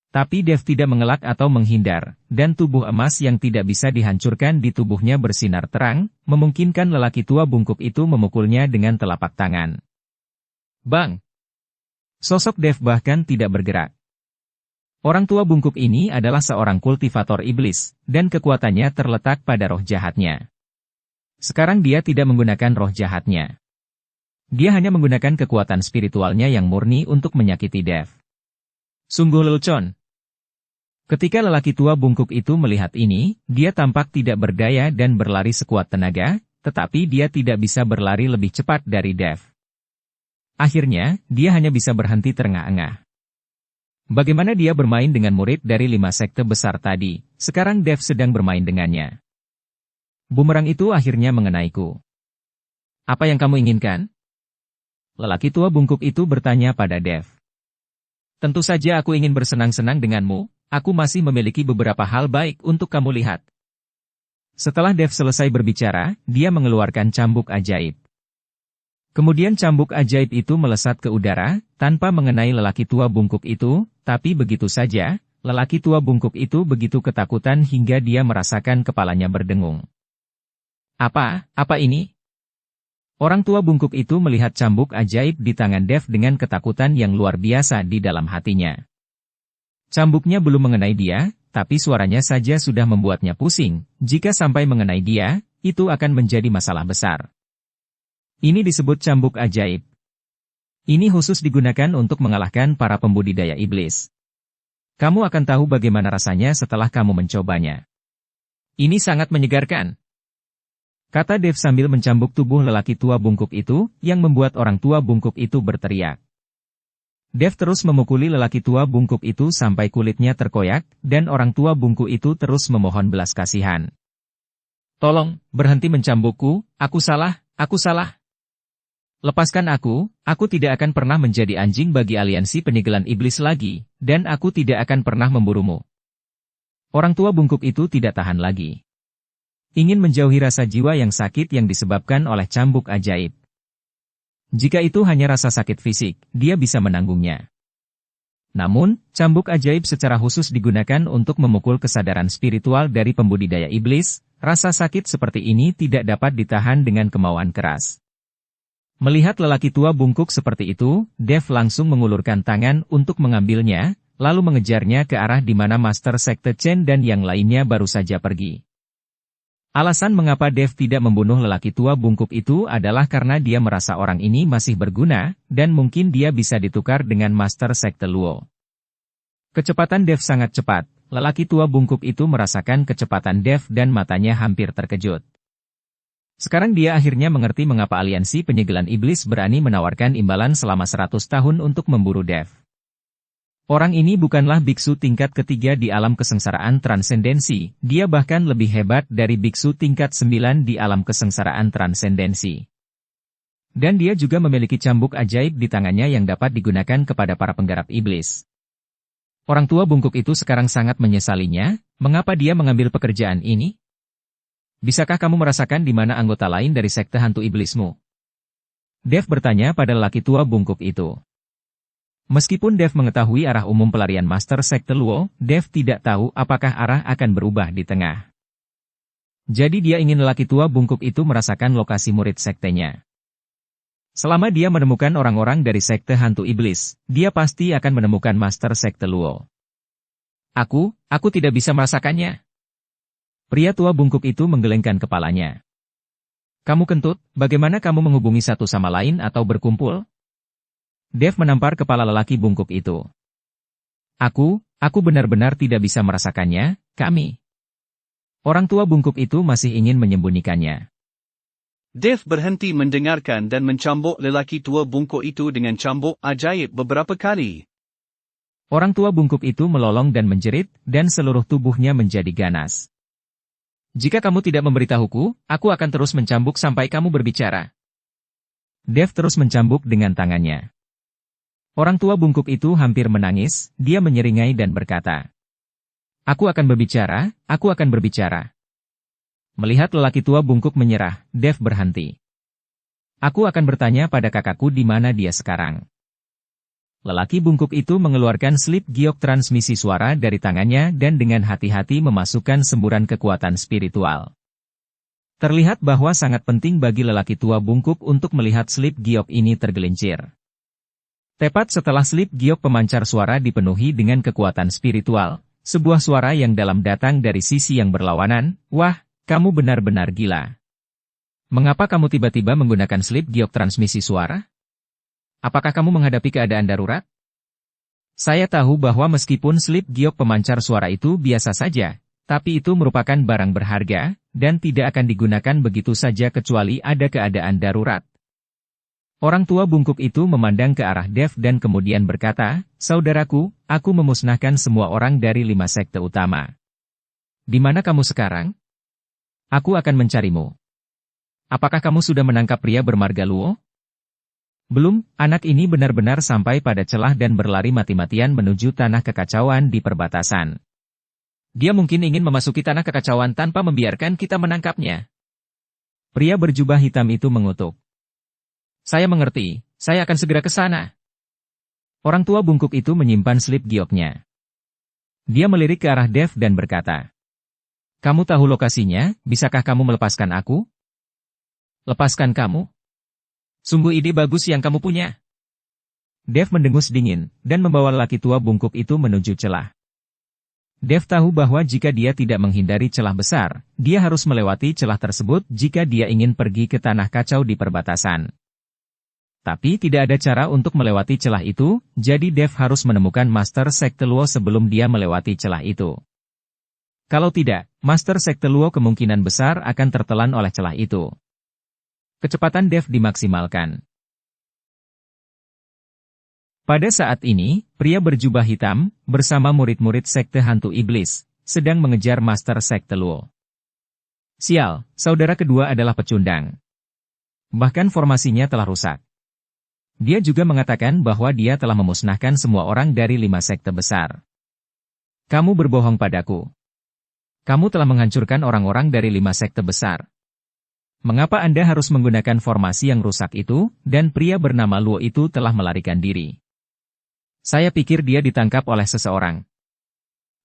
Tapi Dev tidak mengelak atau menghindar, dan tubuh emas yang tidak bisa dihancurkan di tubuhnya bersinar terang, memungkinkan lelaki tua bungkuk itu memukulnya dengan telapak tangan. Bang! Sosok Dev bahkan tidak bergerak. Orang tua bungkuk ini adalah seorang kultivator iblis, dan kekuatannya terletak pada roh jahatnya. Sekarang dia tidak menggunakan roh jahatnya. Dia hanya menggunakan kekuatan spiritualnya yang murni untuk menyakiti Dev. Sungguh lelucon. Ketika lelaki tua bungkuk itu melihat ini, dia tampak tidak berdaya dan berlari sekuat tenaga, tetapi dia tidak bisa berlari lebih cepat dari Dev. Akhirnya, dia hanya bisa berhenti terengah-engah. Bagaimana dia bermain dengan murid dari 5 sekte besar tadi, sekarang Dev sedang bermain dengannya. Bumerang itu akhirnya mengenaiku. Apa yang kamu inginkan? Lelaki tua bungkuk itu bertanya pada Dev. Tentu saja aku ingin bersenang-senang denganmu, aku masih memiliki beberapa hal baik untuk kamu lihat. Setelah Dev selesai berbicara, dia mengeluarkan cambuk ajaib. Kemudian cambuk ajaib itu melesat ke udara, tanpa mengenai lelaki tua bungkuk itu, tapi begitu saja, lelaki tua bungkuk itu begitu ketakutan hingga dia merasakan kepalanya berdengung. Apa ini? Orang tua bungkuk itu melihat cambuk ajaib di tangan Dev dengan ketakutan yang luar biasa di dalam hatinya. Cambuknya belum mengenai dia, tapi suaranya saja sudah membuatnya pusing. Jika sampai mengenai dia, itu akan menjadi masalah besar. Ini disebut cambuk ajaib. Ini khusus digunakan untuk mengalahkan para pembudidaya iblis. Kamu akan tahu bagaimana rasanya setelah kamu mencobanya. Ini sangat menyegarkan, kata Dev sambil mencambuk tubuh lelaki tua bungkuk itu, yang membuat orang tua bungkuk itu berteriak. Dev terus memukuli lelaki tua bungkuk itu sampai kulitnya terkoyak, dan orang tua bungkuk itu terus memohon belas kasihan. Tolong, berhenti mencambukku, aku salah. Lepaskan aku tidak akan pernah menjadi anjing bagi aliansi penyegelan iblis lagi, dan aku tidak akan pernah memburumu. Orang tua bungkuk itu tidak tahan lagi. Ingin menjauhi rasa jiwa yang sakit yang disebabkan oleh cambuk ajaib. Jika itu hanya rasa sakit fisik, dia bisa menanggungnya. Namun, cambuk ajaib secara khusus digunakan untuk memukul kesadaran spiritual dari pembudidaya iblis. Rasa sakit seperti ini tidak dapat ditahan dengan kemauan keras. Melihat lelaki tua bungkuk seperti itu, Dev langsung mengulurkan tangan untuk mengambilnya, lalu mengejarnya ke arah di mana Master Sekte Chen dan yang lainnya baru saja pergi. Alasan mengapa Dev tidak membunuh lelaki tua bungkuk itu adalah karena dia merasa orang ini masih berguna, dan mungkin dia bisa ditukar dengan Master Sekte Luo. Kecepatan Dev sangat cepat, lelaki tua bungkuk itu merasakan kecepatan Dev dan matanya hampir terkejut. Sekarang dia akhirnya mengerti mengapa aliansi penyegelan iblis berani menawarkan imbalan selama 100 tahun untuk memburu Dev. Orang ini bukanlah biksu tingkat ketiga di alam kesengsaraan transendensi, dia bahkan lebih hebat dari biksu tingkat 9 di alam kesengsaraan transendensi. Dan dia juga memiliki cambuk ajaib di tangannya yang dapat digunakan kepada para penggarap iblis. Orang tua bungkuk itu sekarang sangat menyesalinya, mengapa dia mengambil pekerjaan ini? Bisakah kamu merasakan di mana anggota lain dari sekte hantu iblismu? Dev bertanya pada lelaki tua bungkuk itu. Meskipun Dev mengetahui arah umum pelarian Master Sekte Luo, Dev tidak tahu apakah arah akan berubah di tengah. Jadi dia ingin lelaki tua bungkuk itu merasakan lokasi murid sektenya. Selama dia menemukan orang-orang dari sekte hantu iblis, dia pasti akan menemukan Master Sekte Luo. Aku tidak bisa merasakannya. Pria tua bungkuk itu menggelengkan kepalanya. Kamu kentut, bagaimana kamu menghubungi satu sama lain atau berkumpul? Dev menampar kepala lelaki bungkuk itu. Aku benar-benar tidak bisa merasakannya, kami. Orang tua bungkuk itu masih ingin menyembunyikannya. Dev berhenti mendengarkan dan mencambuk lelaki tua bungkuk itu dengan cambuk ajaib beberapa kali. Orang tua bungkuk itu melolong dan menjerit, dan seluruh tubuhnya menjadi ganas. Jika kamu tidak memberitahuku, aku akan terus mencambuk sampai kamu berbicara. Dev terus mencambuk dengan tangannya. Orang tua bungkuk itu hampir menangis, dia menyeringai dan berkata, Aku akan berbicara, aku akan berbicara. Melihat lelaki tua bungkuk menyerah, Dev berhenti. Aku akan bertanya pada kakakku di mana dia sekarang. Lelaki bungkuk itu mengeluarkan slip giok transmisi suara dari tangannya dan dengan hati-hati memasukkan semburan kekuatan spiritual. Terlihat bahwa sangat penting bagi lelaki tua bungkuk untuk melihat slip giok ini tergelincir. Tepat setelah slip giok pemancar suara dipenuhi dengan kekuatan spiritual, sebuah suara yang dalam datang dari sisi yang berlawanan, wah, kamu benar-benar gila. Mengapa kamu tiba-tiba menggunakan slip giok transmisi suara? Apakah kamu menghadapi keadaan darurat? Saya tahu bahwa meskipun slip giok pemancar suara itu biasa saja, tapi itu merupakan barang berharga, dan tidak akan digunakan begitu saja kecuali ada keadaan darurat. Orang tua bungkuk itu memandang ke arah Dev dan kemudian berkata, "Saudaraku, aku memusnahkan semua orang dari 5 sekte utama. Di mana kamu sekarang? Aku akan mencarimu. Apakah kamu sudah menangkap pria bermarga Luo?" Belum, anak ini benar-benar sampai pada celah dan berlari mati-matian menuju tanah kekacauan di perbatasan. Dia mungkin ingin memasuki tanah kekacauan tanpa membiarkan kita menangkapnya. Pria berjubah hitam itu mengutuk. Saya mengerti, saya akan segera ke sana. Orang tua bungkuk itu menyimpan slip gioknya. Dia melirik ke arah Dev dan berkata, "Kamu tahu lokasinya, bisakah kamu melepaskan aku?" "Lepaskan kamu? Sungguh ide bagus yang kamu punya." Dev mendengus dingin, dan membawa lelaki tua bungkuk itu menuju celah. Dev tahu bahwa jika dia tidak menghindari celah besar, dia harus melewati celah tersebut jika dia ingin pergi ke tanah kacau di perbatasan. Tapi tidak ada cara untuk melewati celah itu, jadi Dev harus menemukan Master Sekte Luo sebelum dia melewati celah itu. Kalau tidak, Master Sekte Luo kemungkinan besar akan tertelan oleh celah itu. Kecepatan Dev dimaksimalkan. Pada saat ini, pria berjubah hitam, bersama murid-murid Sekte Hantu Iblis, sedang mengejar Master Sekte Luo. Sial, saudara kedua adalah pecundang. Bahkan formasinya telah rusak. Dia juga mengatakan bahwa dia telah memusnahkan semua orang dari 5 sekte besar. Kamu berbohong padaku. Kamu telah menghancurkan orang-orang dari 5 sekte besar. Mengapa Anda harus menggunakan formasi yang rusak itu, dan pria bernama Luo itu telah melarikan diri? Saya pikir dia ditangkap oleh seseorang.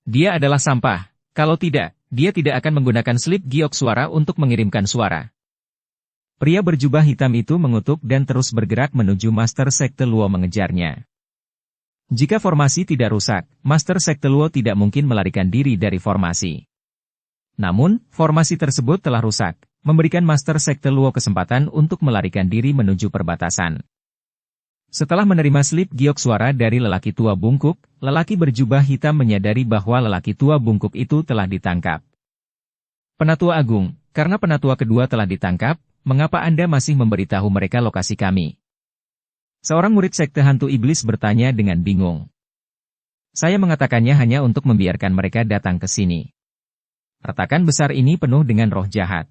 Dia adalah sampah, kalau tidak, dia tidak akan menggunakan slip giok suara untuk mengirimkan suara. Pria berjubah hitam itu mengutuk dan terus bergerak menuju Master Sekte Luo mengejarnya. Jika formasi tidak rusak, Master Sekte Luo tidak mungkin melarikan diri dari formasi. Namun, formasi tersebut telah rusak, memberikan Master Sekte Luo kesempatan untuk melarikan diri menuju perbatasan. Setelah menerima slip giok suara dari lelaki tua bungkuk, lelaki berjubah hitam menyadari bahwa lelaki tua bungkuk itu telah ditangkap. Penatua Agung, karena penatua kedua telah ditangkap, mengapa Anda masih memberitahu mereka lokasi kami? Seorang murid Sekte Hantu Iblis bertanya dengan bingung. Saya mengatakannya hanya untuk membiarkan mereka datang ke sini. Retakan besar ini penuh dengan roh jahat.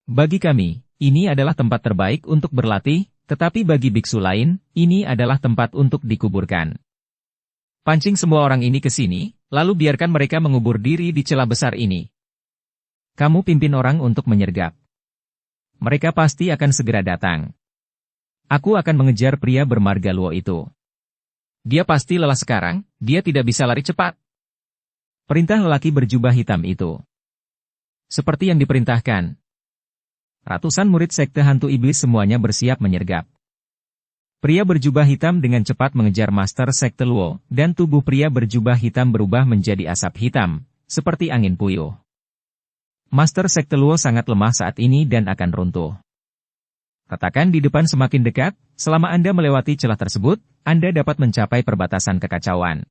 Bagi kami, ini adalah tempat terbaik untuk berlatih, tetapi bagi biksu lain, ini adalah tempat untuk dikuburkan. Pancing semua orang ini ke sini, lalu biarkan mereka mengubur diri di celah besar ini. Kamu pimpin orang untuk menyergap. Mereka pasti akan segera datang. Aku akan mengejar pria bermarga Luo itu. Dia pasti lelah sekarang, dia tidak bisa lari cepat. Perintah lelaki berjubah hitam itu. Seperti yang diperintahkan. Ratusan murid Sekte Hantu Iblis semuanya bersiap menyergap. Pria berjubah hitam dengan cepat mengejar Master Sekte Luo, dan tubuh pria berjubah hitam berubah menjadi asap hitam, seperti angin puyuh. Master Sekte Luo sangat lemah saat ini dan akan runtuh. Retakan di depan semakin dekat, selama Anda melewati celah tersebut, Anda dapat mencapai perbatasan kekacauan.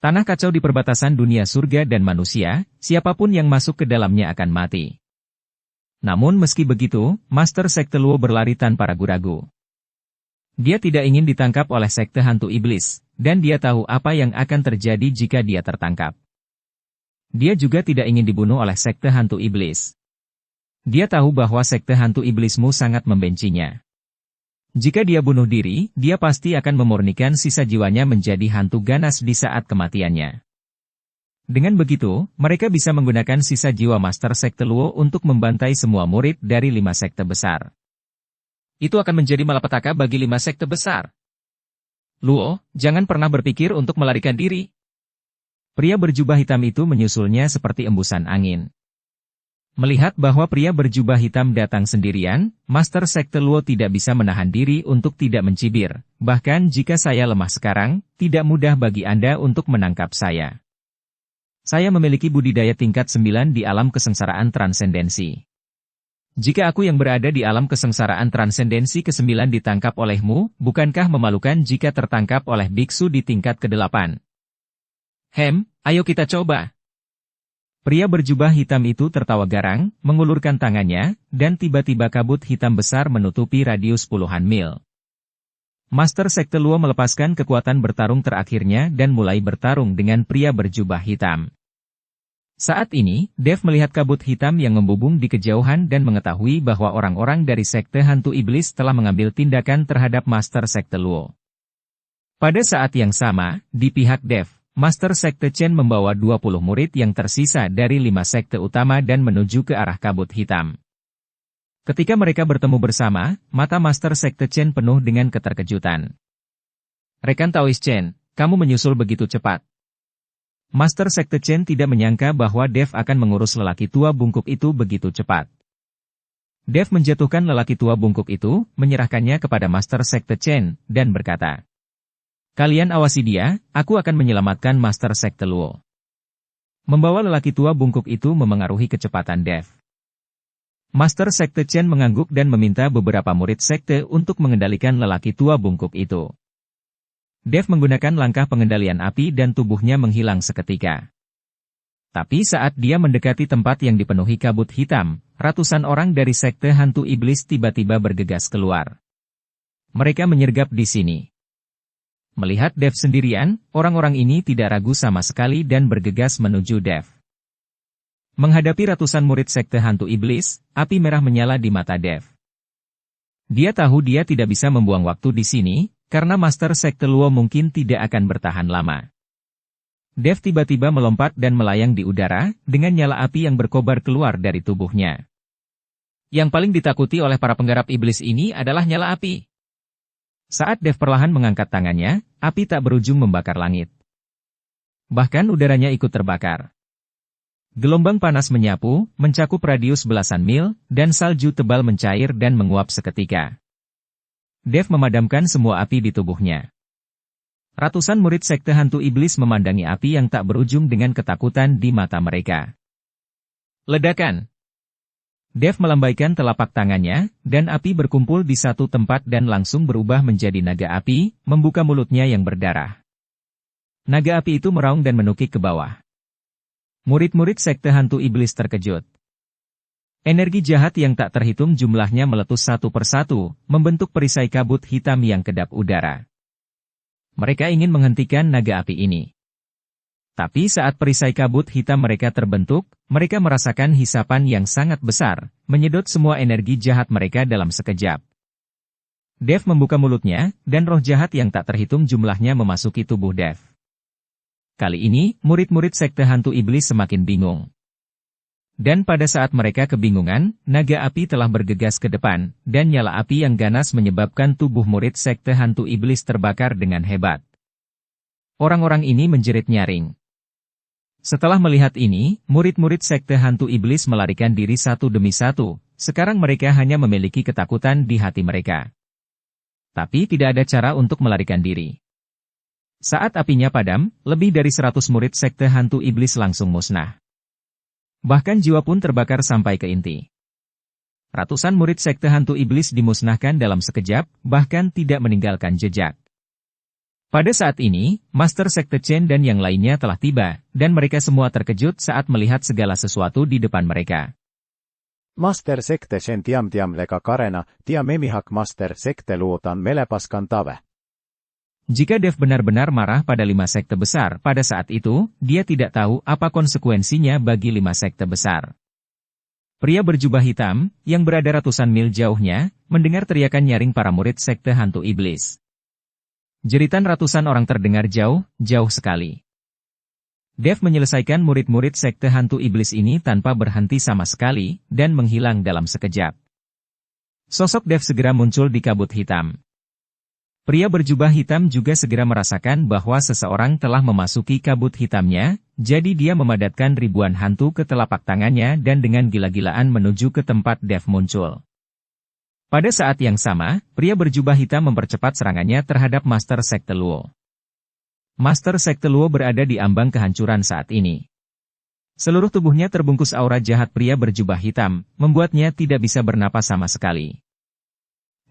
Tanah kacau di perbatasan dunia surga dan manusia, siapapun yang masuk ke dalamnya akan mati. Namun meski begitu, Master Sekte Luo berlari tanpa ragu-ragu. Dia tidak ingin ditangkap oleh Sekte Hantu Iblis, dan dia tahu apa yang akan terjadi jika dia tertangkap. Dia juga tidak ingin dibunuh oleh Sekte Hantu Iblis. Dia tahu bahwa Sekte Hantu Iblismu sangat membencinya. Jika dia bunuh diri, dia pasti akan memurnikan sisa jiwanya menjadi hantu ganas di saat kematiannya. Dengan begitu, mereka bisa menggunakan sisa jiwa Master Sekte Luo untuk membantai semua murid dari 5 sekte besar. Itu akan menjadi malapetaka bagi 5 sekte besar. Luo, jangan pernah berpikir untuk melarikan diri. Pria berjubah hitam itu menyusulnya seperti embusan angin. Melihat bahwa pria berjubah hitam datang sendirian, Master Sekte Luo tidak bisa menahan diri untuk tidak mencibir. Bahkan jika saya lemah sekarang, tidak mudah bagi Anda untuk menangkap saya. Saya memiliki budidaya tingkat 9 di alam kesengsaraan transendensi. Jika aku yang berada di alam kesengsaraan transendensi ke-9 ditangkap olehmu, bukankah memalukan jika tertangkap oleh biksu di tingkat ke-8? Ayo kita coba. Pria berjubah hitam itu tertawa garang, mengulurkan tangannya, dan tiba-tiba kabut hitam besar menutupi radius puluhan mil. Master Sekte Luo melepaskan kekuatan bertarung terakhirnya dan mulai bertarung dengan pria berjubah hitam. Saat ini, Dev melihat kabut hitam yang membubung di kejauhan dan mengetahui bahwa orang-orang dari Sekte Hantu Iblis telah mengambil tindakan terhadap Master Sekte Luo. Pada saat yang sama, di pihak Dev, Master Sekte Chen membawa 20 murid yang tersisa dari 5 sekte utama dan menuju ke arah kabut hitam. Ketika mereka bertemu bersama, mata Master Sekte Chen penuh dengan keterkejutan. Rekan Taois Chen, kamu menyusul begitu cepat. Master Sekte Chen tidak menyangka bahwa Dev akan mengurus lelaki tua bungkuk itu begitu cepat. Dev menjatuhkan lelaki tua bungkuk itu, menyerahkannya kepada Master Sekte Chen, dan berkata, "Kalian awasi dia, aku akan menyelamatkan Master Sekte Luo." Membawa lelaki tua bungkuk itu memengaruhi kecepatan Dev. Master Sekte Chen mengangguk dan meminta beberapa murid sekte untuk mengendalikan lelaki tua bungkuk itu. Dev menggunakan langkah pengendalian api dan tubuhnya menghilang seketika. Tapi saat dia mendekati tempat yang dipenuhi kabut hitam, ratusan orang dari Sekte Hantu Iblis tiba-tiba bergegas keluar. Mereka menyergap di sini. Melihat Dev sendirian, orang-orang ini tidak ragu sama sekali dan bergegas menuju Dev. Menghadapi ratusan murid Sekte Hantu Iblis, api merah menyala di mata Dev. Dia tahu dia tidak bisa membuang waktu di sini, karena Master Sekte Luo mungkin tidak akan bertahan lama. Dev tiba-tiba melompat dan melayang di udara, dengan nyala api yang berkobar keluar dari tubuhnya. Yang paling ditakuti oleh para penggarap iblis ini adalah nyala api. Saat Dev perlahan mengangkat tangannya, api tak berujung membakar langit. Bahkan udaranya ikut terbakar. Gelombang panas menyapu, mencakup radius belasan mil, dan salju tebal mencair dan menguap seketika. Dev memadamkan semua api di tubuhnya. Ratusan murid Sekte Hantu Iblis memandangi api yang tak berujung dengan ketakutan di mata mereka. Ledakan! Dev melambaikan telapak tangannya, dan api berkumpul di satu tempat dan langsung berubah menjadi naga api, membuka mulutnya yang berdarah. Naga api itu meraung dan menukik ke bawah. Murid-murid Sekte Hantu Iblis terkejut. Energi jahat yang tak terhitung jumlahnya meletus satu persatu, membentuk perisai kabut hitam yang kedap udara. Mereka ingin menghentikan naga api ini. Tapi saat perisai kabut hitam mereka terbentuk, mereka merasakan hisapan yang sangat besar, menyedot semua energi jahat mereka dalam sekejap. Dev membuka mulutnya, dan roh jahat yang tak terhitung jumlahnya memasuki tubuh Dev. Kali ini, murid-murid Sekte Hantu Iblis semakin bingung. Dan pada saat mereka kebingungan, naga api telah bergegas ke depan, dan nyala api yang ganas menyebabkan tubuh murid Sekte Hantu Iblis terbakar dengan hebat. Orang-orang ini menjerit nyaring. Setelah melihat ini, murid-murid Sekte Hantu Iblis melarikan diri satu demi satu, sekarang mereka hanya memiliki ketakutan di hati mereka. Tapi tidak ada cara untuk melarikan diri. Saat apinya padam, lebih dari 100 murid Sekte Hantu Iblis langsung musnah. Bahkan jiwa pun terbakar sampai ke inti. Ratusan murid Sekte Hantu Iblis dimusnahkan dalam sekejap, bahkan tidak meninggalkan jejak. Pada saat ini, Master Sekte Chen dan yang lainnya telah tiba, dan mereka semua terkejut saat melihat segala sesuatu di depan mereka. Master Sekte Chen tiam-tiam leka karena, tiam memihak Master Sekte Luotan melepaskan tave. Jika Dev benar-benar marah pada 5 sekte besar pada saat itu, dia tidak tahu apa konsekuensinya bagi 5 sekte besar. Pria berjubah hitam, yang berada ratusan mil jauhnya, mendengar teriakan nyaring para murid Sekte Hantu Iblis. Jeritan ratusan orang terdengar jauh, jauh sekali. Dev menyelesaikan murid-murid Sekte Hantu Iblis ini tanpa berhenti sama sekali, dan menghilang dalam sekejap. Sosok Dev segera muncul di kabut hitam. Pria berjubah hitam juga segera merasakan bahwa seseorang telah memasuki kabut hitamnya, jadi dia memadatkan ribuan hantu ke telapak tangannya dan dengan gila-gilaan menuju ke tempat Dev muncul. Pada saat yang sama, pria berjubah hitam mempercepat serangannya terhadap Master Sekte Luo. Master Sekte Luo berada di ambang kehancuran saat ini. Seluruh tubuhnya terbungkus aura jahat pria berjubah hitam, membuatnya tidak bisa bernapas sama sekali.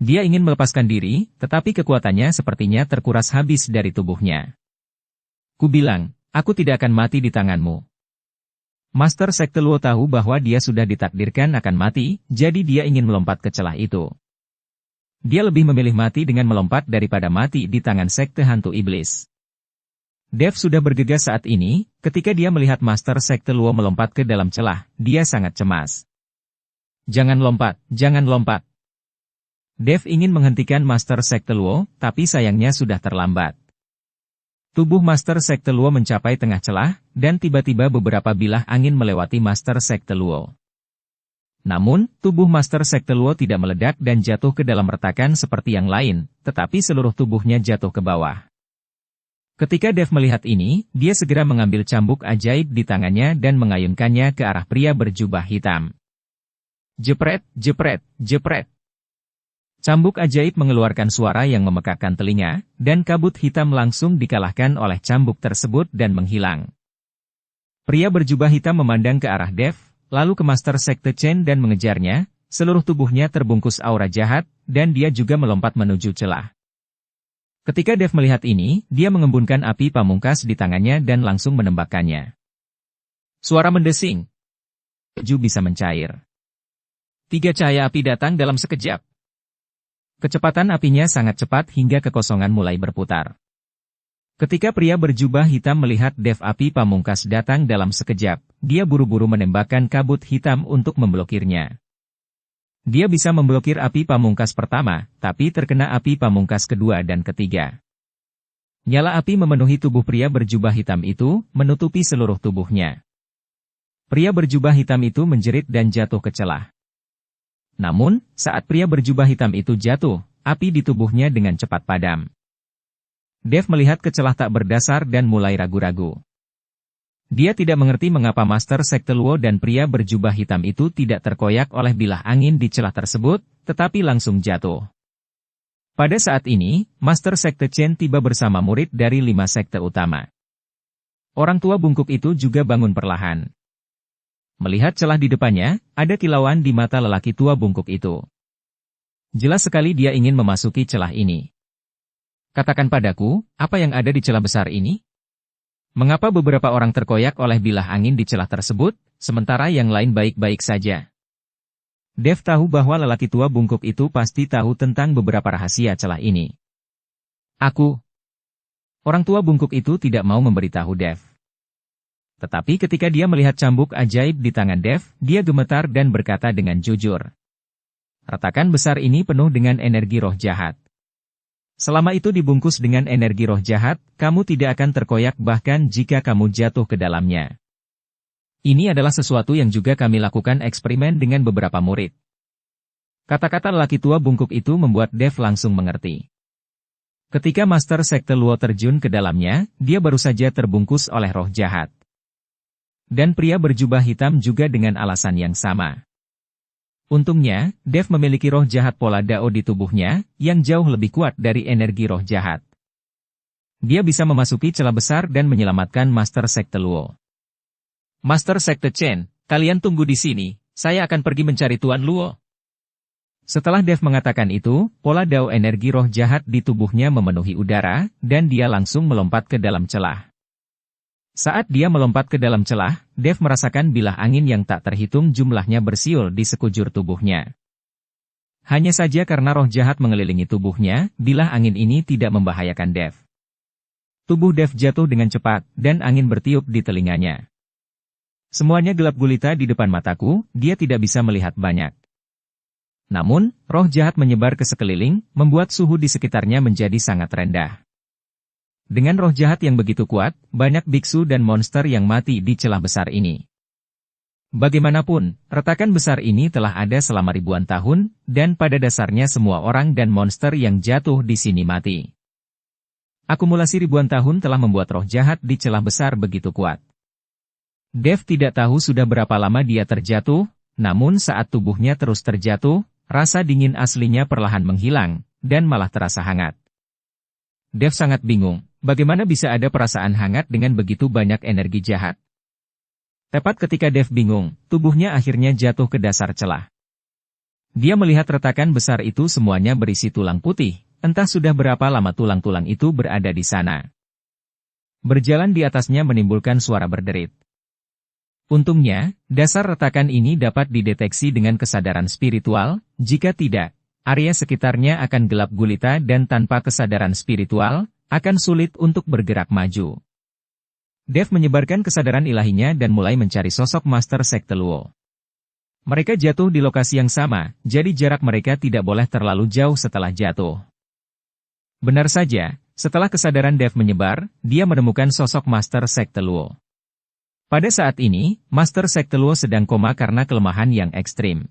Dia ingin melepaskan diri, tetapi kekuatannya sepertinya terkuras habis dari tubuhnya. Ku bilang, aku tidak akan mati di tanganmu. Master Sekte Luo tahu bahwa dia sudah ditakdirkan akan mati, jadi dia ingin melompat ke celah itu. Dia lebih memilih mati dengan melompat daripada mati di tangan Sekte Hantu Iblis. Dev sudah bergegas saat ini, ketika dia melihat Master Sekte Luo melompat ke dalam celah, dia sangat cemas. Jangan lompat, jangan lompat. Dev ingin menghentikan Master Sekte Luo, tapi sayangnya sudah terlambat. Tubuh Master Sekte Luo mencapai tengah celah, dan tiba-tiba beberapa bilah angin melewati Master Sekte Luo. Namun, tubuh Master Sekte Luo tidak meledak dan jatuh ke dalam retakan seperti yang lain, tetapi seluruh tubuhnya jatuh ke bawah. Ketika Dev melihat ini, dia segera mengambil cambuk ajaib di tangannya dan mengayunkannya ke arah pria berjubah hitam. Jepret, jepret, jepret. Cambuk ajaib mengeluarkan suara yang memekakkan telinga, dan kabut hitam langsung dikalahkan oleh cambuk tersebut dan menghilang. Pria berjubah hitam memandang ke arah Dev, lalu ke Master Sekte Chen dan mengejarnya, seluruh tubuhnya terbungkus aura jahat, dan dia juga melompat menuju celah. Ketika Dev melihat ini, dia mengembunkan api pamungkas di tangannya dan langsung menembakkannya. Suara mendesing. Ju bisa mencair. 3 cahaya api datang dalam sekejap. Kecepatan apinya sangat cepat hingga kekosongan mulai berputar. Ketika pria berjubah hitam melihat Dev api pamungkas datang dalam sekejap, dia buru-buru menembakkan kabut hitam untuk memblokirnya. Dia bisa memblokir api pamungkas pertama, tapi terkena api pamungkas kedua dan ketiga. Nyala api memenuhi tubuh pria berjubah hitam itu, menutupi seluruh tubuhnya. Pria berjubah hitam itu menjerit dan jatuh ke celah. Namun, saat pria berjubah hitam itu jatuh, api di tubuhnya dengan cepat padam. Dev melihat ke celah tak berdasar dan mulai ragu-ragu. Dia tidak mengerti mengapa Master Sekte Luo dan pria berjubah hitam itu tidak terkoyak oleh bilah angin di celah tersebut, tetapi langsung jatuh. Pada saat ini, Master Sekte Chen tiba bersama murid dari 5 sekte utama. Orang tua bungkuk itu juga bangun perlahan. Melihat celah di depannya, ada kilauan di mata lelaki tua bungkuk itu. Jelas sekali dia ingin memasuki celah ini. Katakan padaku, apa yang ada di celah besar ini? Mengapa beberapa orang terkoyak oleh bilah angin di celah tersebut, sementara yang lain baik-baik saja? Dev tahu bahwa lelaki tua bungkuk itu pasti tahu tentang beberapa rahasia celah ini. Orang tua bungkuk itu tidak mau memberitahu Dev. Tetapi ketika dia melihat cambuk ajaib di tangan Dev, dia gemetar dan berkata dengan jujur. Retakan besar ini penuh dengan energi roh jahat. Selama itu dibungkus dengan energi roh jahat, kamu tidak akan terkoyak bahkan jika kamu jatuh ke dalamnya. Ini adalah sesuatu yang juga kami lakukan eksperimen dengan beberapa murid. Kata-kata lelaki tua bungkuk itu membuat Dev langsung mengerti. Ketika Master Sekte Luo terjun ke dalamnya, dia baru saja terbungkus oleh roh jahat. Dan pria berjubah hitam juga dengan alasan yang sama. Untungnya, Dev memiliki roh jahat pola Dao di tubuhnya, yang jauh lebih kuat dari energi roh jahat. Dia bisa memasuki celah besar dan menyelamatkan Master Sekte Luo. Master Sekte Chen, kalian tunggu di sini, saya akan pergi mencari Tuan Luo. Setelah Dev mengatakan itu, pola Dao energi roh jahat di tubuhnya memenuhi udara, dan dia langsung melompat ke dalam celah. Saat dia melompat ke dalam celah, Dev merasakan bilah angin yang tak terhitung jumlahnya bersiul di sekujur tubuhnya. Hanya saja karena roh jahat mengelilingi tubuhnya, bilah angin ini tidak membahayakan Dev. Tubuh Dev jatuh dengan cepat, dan angin bertiup di telinganya. Semuanya gelap gulita di depan mataku, dia tidak bisa melihat banyak. Namun, roh jahat menyebar ke sekeliling, membuat suhu di sekitarnya menjadi sangat rendah. Dengan roh jahat yang begitu kuat, banyak biksu dan monster yang mati di celah besar ini. Bagaimanapun, retakan besar ini telah ada selama ribuan tahun, dan pada dasarnya semua orang dan monster yang jatuh di sini mati. Akumulasi ribuan tahun telah membuat roh jahat di celah besar begitu kuat. Dev tidak tahu sudah berapa lama dia terjatuh, namun saat tubuhnya terus terjatuh, rasa dingin aslinya perlahan menghilang, dan malah terasa hangat. Dev sangat bingung. Bagaimana bisa ada perasaan hangat dengan begitu banyak energi jahat? Tepat ketika Dev bingung, tubuhnya akhirnya jatuh ke dasar celah. Dia melihat retakan besar itu semuanya berisi tulang putih, entah sudah berapa lama tulang-tulang itu berada di sana. Berjalan di atasnya menimbulkan suara berderit. Untungnya, dasar retakan ini dapat dideteksi dengan kesadaran spiritual, jika tidak, area sekitarnya akan gelap gulita dan tanpa kesadaran spiritual, akan sulit untuk bergerak maju. Dev menyebarkan kesadaran ilahinya dan mulai mencari sosok Master Sekte Luo. Mereka jatuh di lokasi yang sama, jadi jarak mereka tidak boleh terlalu jauh setelah jatuh. Benar saja, setelah kesadaran Dev menyebar, dia menemukan sosok Master Sekte Luo. Pada saat ini, Master Sekte Luo sedang koma karena kelemahan yang ekstrim.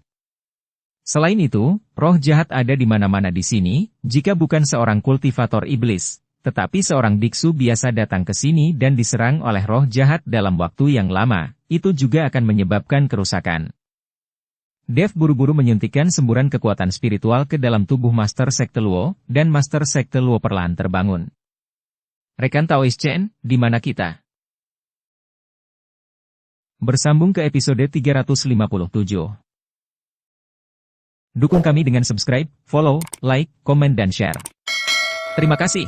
Selain itu, roh jahat ada di mana-mana di sini, jika bukan seorang kultivator iblis, tetapi seorang biksu biasa datang ke sini dan diserang oleh roh jahat dalam waktu yang lama, itu juga akan menyebabkan kerusakan. Dev buru-buru menyuntikkan semburan kekuatan spiritual ke dalam tubuh Master Sekte Luo, dan Master Sekte Luo perlahan terbangun. Rekan Taoist Chen, di mana kita? Bersambung ke episode 357. Dukung kami dengan subscribe, follow, like, komen dan share. Terima kasih.